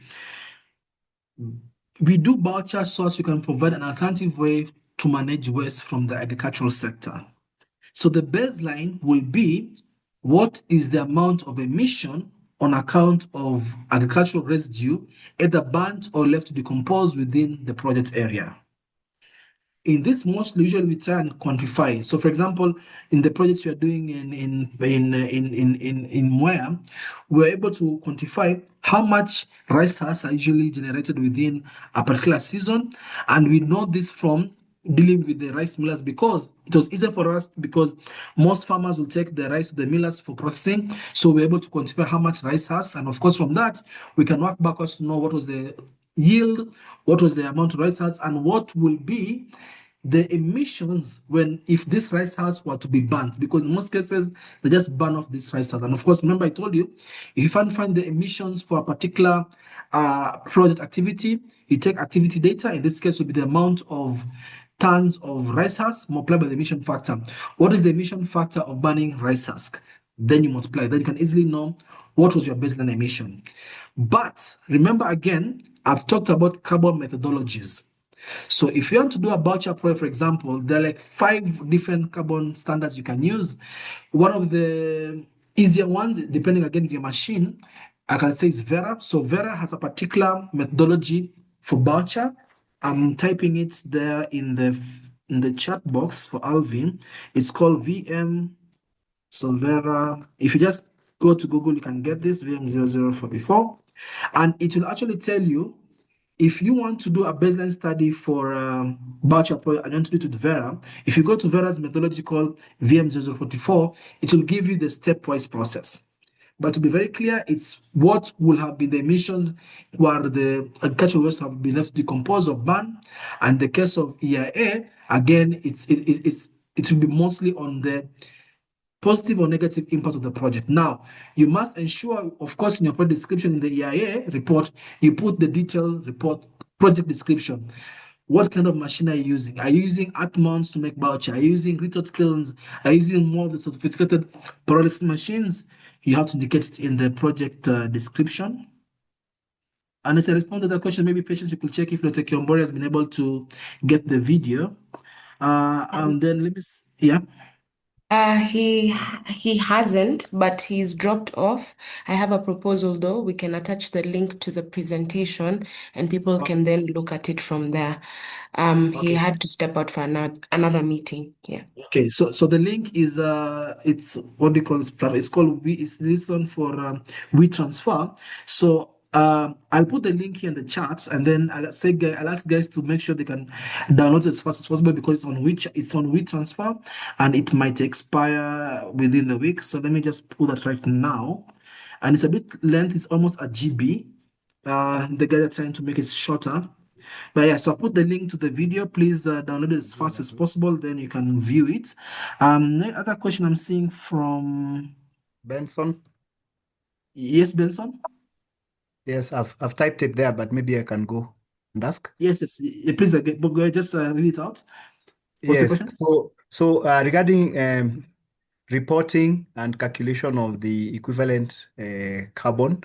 we do voucher so as we can provide an alternative way to manage waste from the agricultural sector. So the baseline will be what is the amount of emission on account of agricultural residue, either burnt or left to decompose within the project area. In this, mostly usually we try and quantify. So, for example, in the projects we are doing in Mwea, we're able to quantify how much rice husk are usually generated within a particular season, and we know this from dealing with the rice millers because it was easier for us because most farmers will take the rice to the millers for processing. So we're able to quantify how much rice has, and of course, from that we can work backwards to know what was the yield, what was the amount of rice husk, and what will be the emissions if this rice husk were to be burnt, because in most cases they just burn off this rice husk. And of course, remember I told you, if you find the emissions for a particular project activity, you take activity data. In this case, will be the amount of tons of rice husk multiplied by the emission factor. What is the emission factor of burning rice husk? Then you multiply. Then you can easily know what was your baseline emission. But remember again, I've talked about carbon methodologies. So if you want to do a voucher project, for example, there are like 5 different carbon standards you can use. One of the easier ones, depending again on your machine, I can say is Vera. So Vera has a particular methodology for voucher. I'm typing it there in the chat box for Alvin. It's called VM. So Vera, if you just go to Google, you can get this VM0044, and it will actually tell you if you want to do a baseline study for voucher project and you want to do it with Vera. If you go to Vera's methodology called VM0044, it will give you the stepwise process. But to be very clear, it's what will have been the emissions where the agricultural waste have been left to decompose or burn. And the case of EIA, again, it will be mostly on the positive or negative impact of the project. Now, you must ensure, of course, in your project description in the EIA report, you put the detailed report project description. What kind of machine are you using? Are you using earth mounts to make voucher? Are you using retort kilns? Are you using more of the sophisticated pyrolysis machines? You have to indicate it in the project description. And as I respond to that question, maybe patients, you could check if Dr. Kiombori has been able to get the video. And then let me, yeah. He hasn't, but he's dropped off. I have a proposal though. We can attach the link to the presentation and people can then look at it from there. He Okay. had to step out for another meeting. Yeah. Okay, so the link is it's what do you call this platform? It's called it's this one for WeTransfer. So I'll put the link here in the chat, and then I'll ask guys to make sure they can download it as fast as possible because it's on WeTransfer and it might expire within the week. So let me just put that right now, and it's a bit length. It's almost a GB. The guys are trying to make it shorter. But yeah, so I'll put the link to the video. Please download it as fast as possible, then you can view it. The other question I'm seeing from Benson. Yes, Benson. Yes, I've typed it there, but maybe I can go and ask. Yes. Yeah, please go ahead, just read it out. What's the Yes. question? So regarding reporting and calculation of the equivalent carbon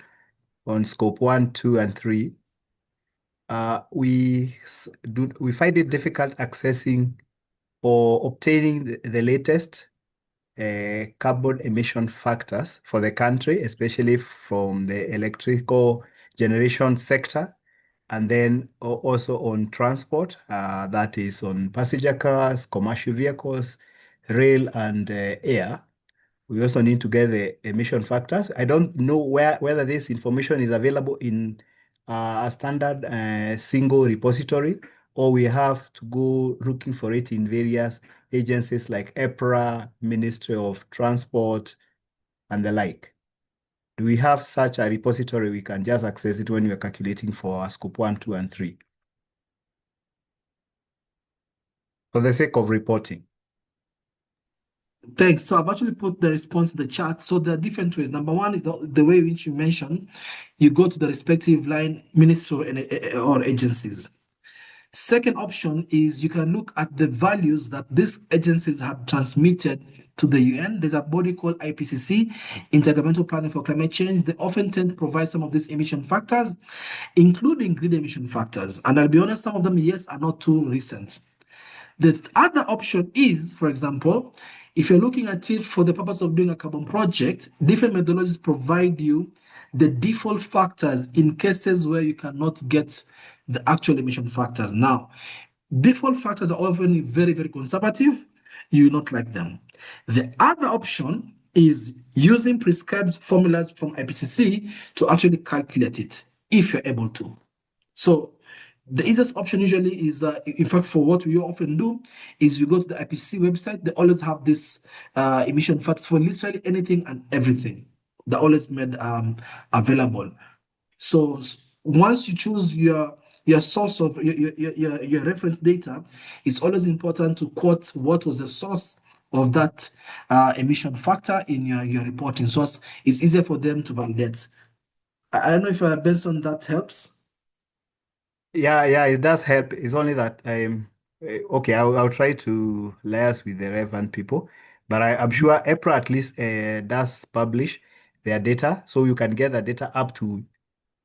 on scope 1, 2, and 3. We find it difficult accessing or obtaining the latest carbon emission factors for the country, especially from the electrical generation sector, and then also on transport, that is on passenger cars, commercial vehicles, rail, and air. We also need to get the emission factors. I don't know whether this information is available in a standard single repository, or we have to go looking for it in various agencies like EPRA, Ministry of Transport, and the like. Do we have such a repository we can just access it when we are calculating for scope 1, 2, and 3? For the sake of reporting. Thanks. So I've actually put the response in the chat. So there are different ways. Number one is the way which you mentioned, you go to the respective line ministry or agencies. Second option is you can look at the values that these agencies have transmitted to the UN. There's a body called IPCC, Intergovernmental Panel for Climate Change. They often tend to provide some of these emission factors, including grid emission factors. And I'll be honest, some of them, yes, are not too recent. The other option is, for example, if you're looking at it for the purpose of doing a carbon project, different methodologies provide you the default factors in cases where you cannot get the actual emission factors. Now, default factors are often very, very conservative. You will not like them. The other option is using prescribed formulas from IPCC to actually calculate it, if you're able to. So the easiest option usually is, in fact, for what we often do is we go to the IPCC website. They always have this emission factors for literally anything and everything. They're always made available. So once you choose your source of your reference data, it's always important to quote what was the source of that emission factor in your reporting source. It's easier for them to validate. I don't know if Benson, that helps. Yeah, it does help. It's only that okay, I'll try to liaise with the relevant people, but I'm sure EPRA at least does publish their data, so you can get the data up to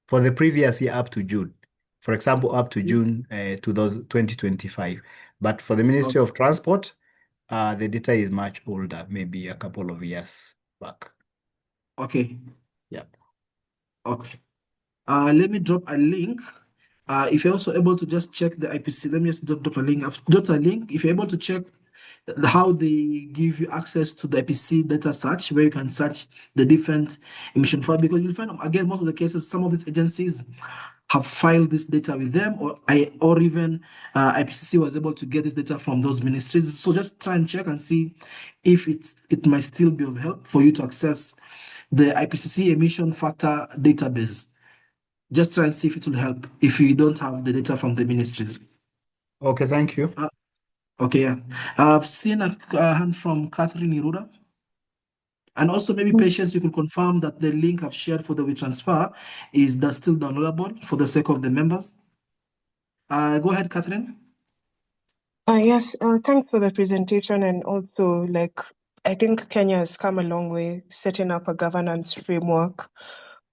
for the previous year up to June. For example, up to June 2025. But for the Ministry of Transport, the data is much older, maybe a couple of years back. Okay. Yeah. Okay. Let me drop a link. If you're also able to just check the IPC, let me just drop a link. I've dropped a link. If you're able to check how they give you access to the IPC data search, where you can search the different emission files, because you'll find, again, most of the cases, some of these agencies have filed this data with them, or even IPCC was able to get this data from those ministries. So just try and check and see if it might still be of help for you to access the IPCC emission factor database. Just try and see if it will help if you don't have the data from the ministries. Okay, thank you. Okay, yeah. I've seen a hand from Catherine Irura. And also maybe Patience, you could confirm that the link I've shared for the WeTransfer is still downloadable for the sake of the members. Go ahead, Catherine. Yes, thanks for the presentation. And also, I think Kenya has come a long way setting up a governance framework.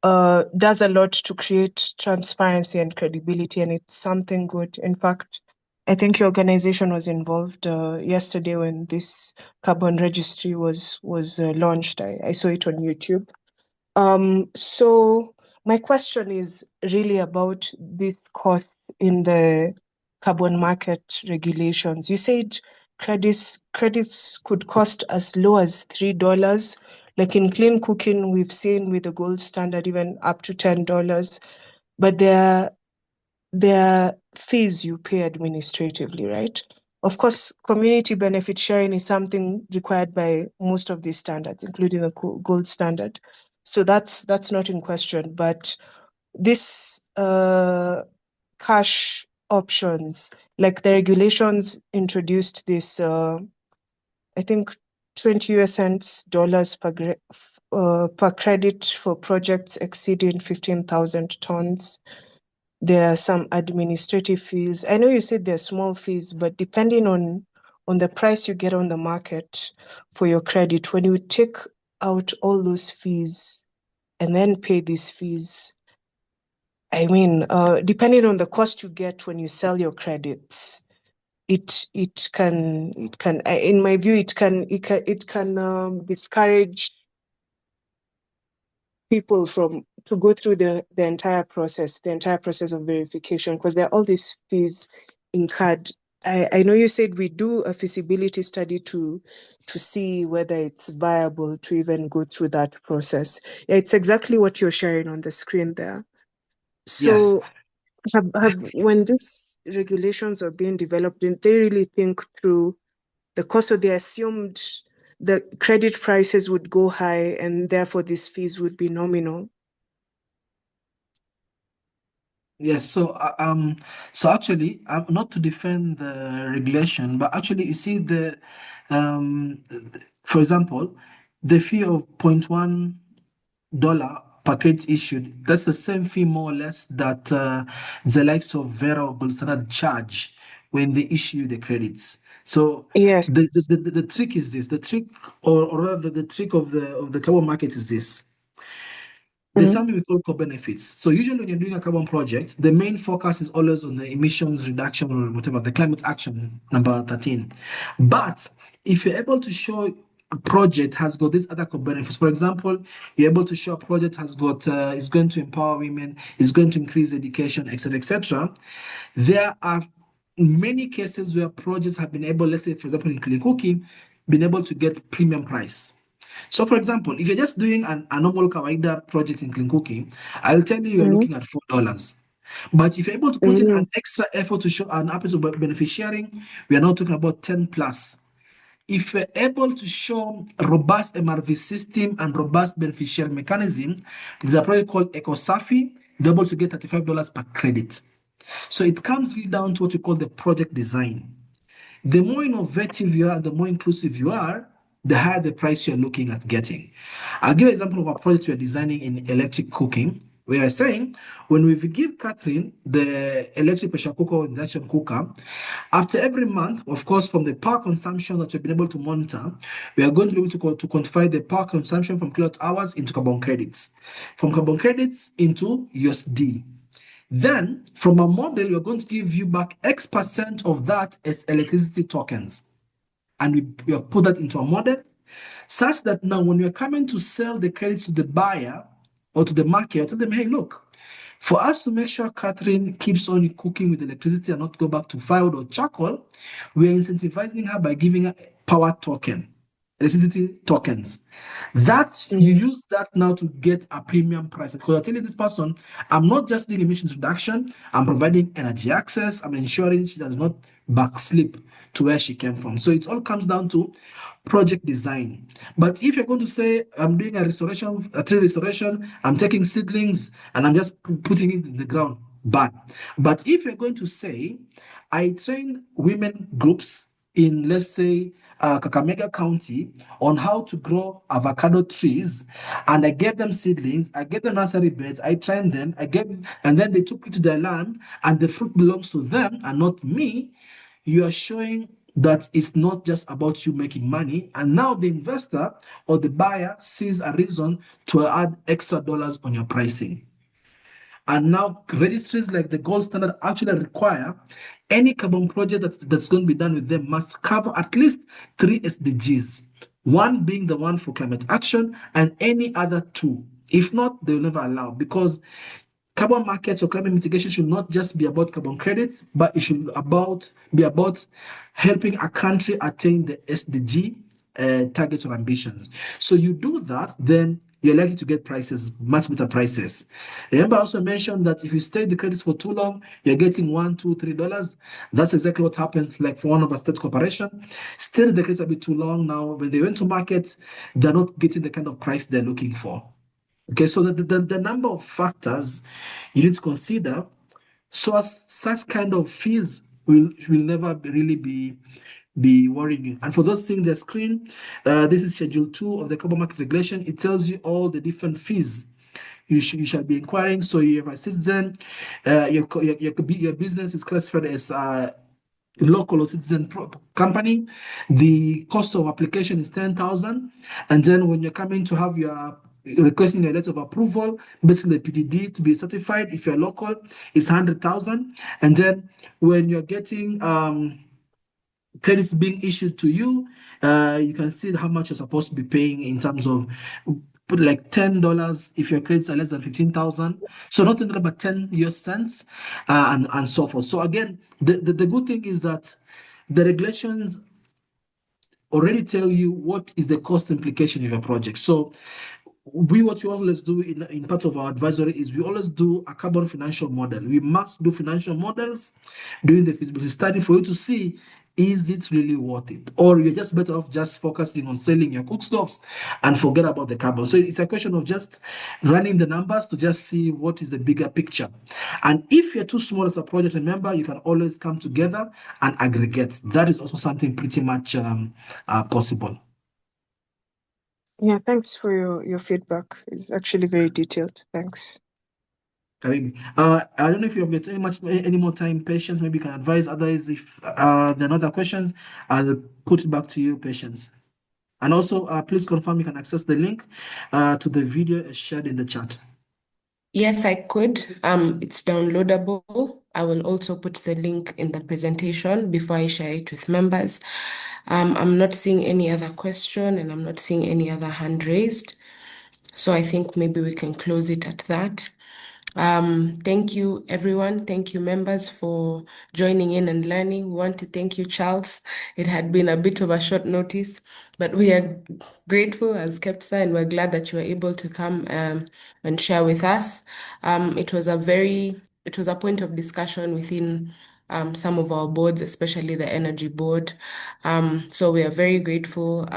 Does a lot to create transparency and credibility, and it's something good. In fact, I think your organization was involved yesterday when this carbon registry was launched. I saw it on YouTube. So my question is really about this cost in the carbon market regulations. You said credits could cost as low as $3. Like in clean cooking, we've seen with the gold standard even up to $10. But there are fees you pay administratively, right? Of course, community benefit sharing is something required by most of these standards, including the gold standard. So that's not in question. But this cash options, like the regulations introduced this, I think 20 US cents dollars per credit for projects exceeding 15,000 tons. There are some administrative fees. I know you said they're small fees, but depending on on the price you get on the market for your credit, when you take out all those fees and then pay these fees, I mean, depending on the cost you get when you sell your credits, it can in my view it can discourage people from to go through the entire process of verification, because there are all these fees incurred. I know you said we do a feasibility study to see whether it's viable to even go through that process. Yeah, it's exactly what you're sharing on the screen there. Yes. So when these regulations are being developed, didn't they really think through the cost? Of they assumed the credit prices would go high and therefore these fees would be nominal. Yes, so actually, not to defend the regulation, but actually, you see for example, the fee of $0.1 per credit issued, that's the same fee more or less that the likes of Vera or Gold Standard charge when they issue the credits. So Yes. the trick is this, the trick, or rather the trick of the carbon market is this. There's something we call co-benefits. So usually when you're doing a carbon project, the main focus is always on the emissions reduction or whatever, the climate action number 13. But if you're able to show a project has got these other co-benefits, for example, you're able to show a project has got is going to empower women, is going to increase education, etc., etc. There are many cases where projects have been able, let's say, for example, in clean cooking, been able to get premium price. So, for example, if you're just doing a normal kawaida project in clean cooking, I'll tell you you're looking at $4. But if you're able to put in an extra effort to show an episode of benefit sharing, we are now talking about 10 plus. If you're able to show robust MRV system and robust benefit sharing mechanism, there's a project called EcoSafi, they're able to get $35 per credit. So it comes really down to what we call the project design. The more innovative you are, the more inclusive you are, the higher the price you're looking at getting. I'll give an example of a project we're designing in electric cooking. We are saying when we give Catherine the electric pressure cooker or induction cooker, after every month, of course, from the power consumption that we've been able to monitor, we are going to be able to quantify the power consumption from kilowatt hours into carbon credits, from carbon credits into USD. Then, from a model, we're going to give you back X% of that as electricity tokens. And we have put that into a model such that now when we're coming to sell the credits to the buyer or to the market, tell them, hey, look, for us to make sure Catherine keeps on cooking with electricity and not go back to firewood or charcoal, we're incentivizing her by giving her a power token, electricity tokens. That you use that now to get a premium price. Because you're telling this person, I'm not just doing emissions reduction, I'm providing energy access, I'm ensuring she does not backslip to where she came from. So it all comes down to project design. But if you're going to say, I'm doing a restoration, a tree restoration, I'm taking seedlings and I'm just putting it in the ground, bad. But if you're going to say, I train women groups in, let's say, Kakamega County on how to grow avocado trees, and I gave them seedlings, I gave them nursery beds, I trained them, and then they took it to their land, and the fruit belongs to them and not me. You are showing that it's not just about you making money, and now the investor or the buyer sees a reason to add extra dollars on your pricing. And now registries like the gold standard actually require any carbon project that's going to be done with them must cover at least 3 SDGs, one being the one for climate action and any other two. If not, they will never allow, because carbon markets or climate mitigation should not just be about carbon credits, but it should be about helping a country attain the SDG targets or ambitions. So you do that, then you're likely to get prices, much better prices. Remember, I also mentioned that if you stay the credits for too long, you're getting $1, $2, $3. That's exactly what happens, like for one of our state corporation. Still, the credits a bit too long now. When they went to market, they're not getting the kind of price they're looking for. Okay, so the number of factors you need to consider, so as such kind of fees will never really be worrying you. And for those seeing the screen, this is Schedule 2 of the Carbon Market Regulation. It tells you all the different fees you shall be inquiring. So you have a citizen, your business is classified as local or citizen company, the cost of application is 10,000. And then when you're coming to have your requesting a letter of approval, basically the PDD to be certified, if you're local, it's 100,000. And then when you're getting credits being issued to you, you can see how much you're supposed to be paying in terms of put like $10 if your credits are less than 15,000. So not $10, but 10 US cents, and so forth. So again, the good thing is that the regulations already tell you what is the cost implication of your project. So what we always do in part of our advisory is we always do a carbon financial model. We must do financial models during the feasibility study for you to see, is it really worth it? Or you're just better off just focusing on selling your cookstoves and forget about the carbon. So it's a question of just running the numbers to just see what is the bigger picture. And if you're too small as a project, remember, you can always come together and aggregate. That is also something pretty much possible. Yeah, thanks for your feedback. It's actually very detailed. Thanks. Karibu. I don't know if you have got any more time, Patience. Maybe you can advise others. If there are other questions, I'll put it back to you, Patience. And also, please confirm you can access the link to the video shared in the chat. Yes, I could. It's downloadable. I will also put the link in the presentation before I share it with members. I'm not seeing any other question and I'm not seeing any other hand raised. So I think maybe we can close it at that. Thank you, everyone. Thank you, members, for joining in and learning. We want to thank you, Charles. It had been a bit of a short notice, but we are grateful as KEPSA, and we're glad that you were able to come and share with us. It was a point of discussion within some of our boards, especially the Energy Board. So we are very grateful.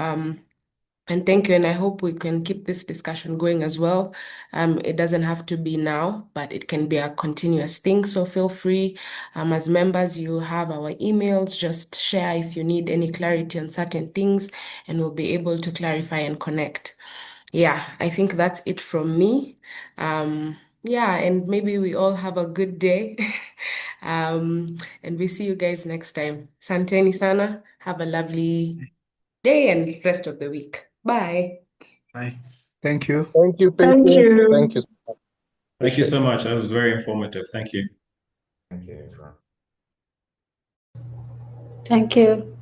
And thank you, and I hope we can keep this discussion going as well. It doesn't have to be now, but it can be a continuous thing. So feel free, as members, you have our emails. Just share if you need any clarity on certain things, and we'll be able to clarify and connect. Yeah, I think that's it from me. Yeah, and maybe we all have a good day. And we see you guys next time. Santeni sana. Have a lovely day and rest of the week. Bye. Bye. Thank you. Thank you, Thank Patience. you. Thank you. Thank you so much. That was very informative. Thank you. Thank you, everyone. Thank you.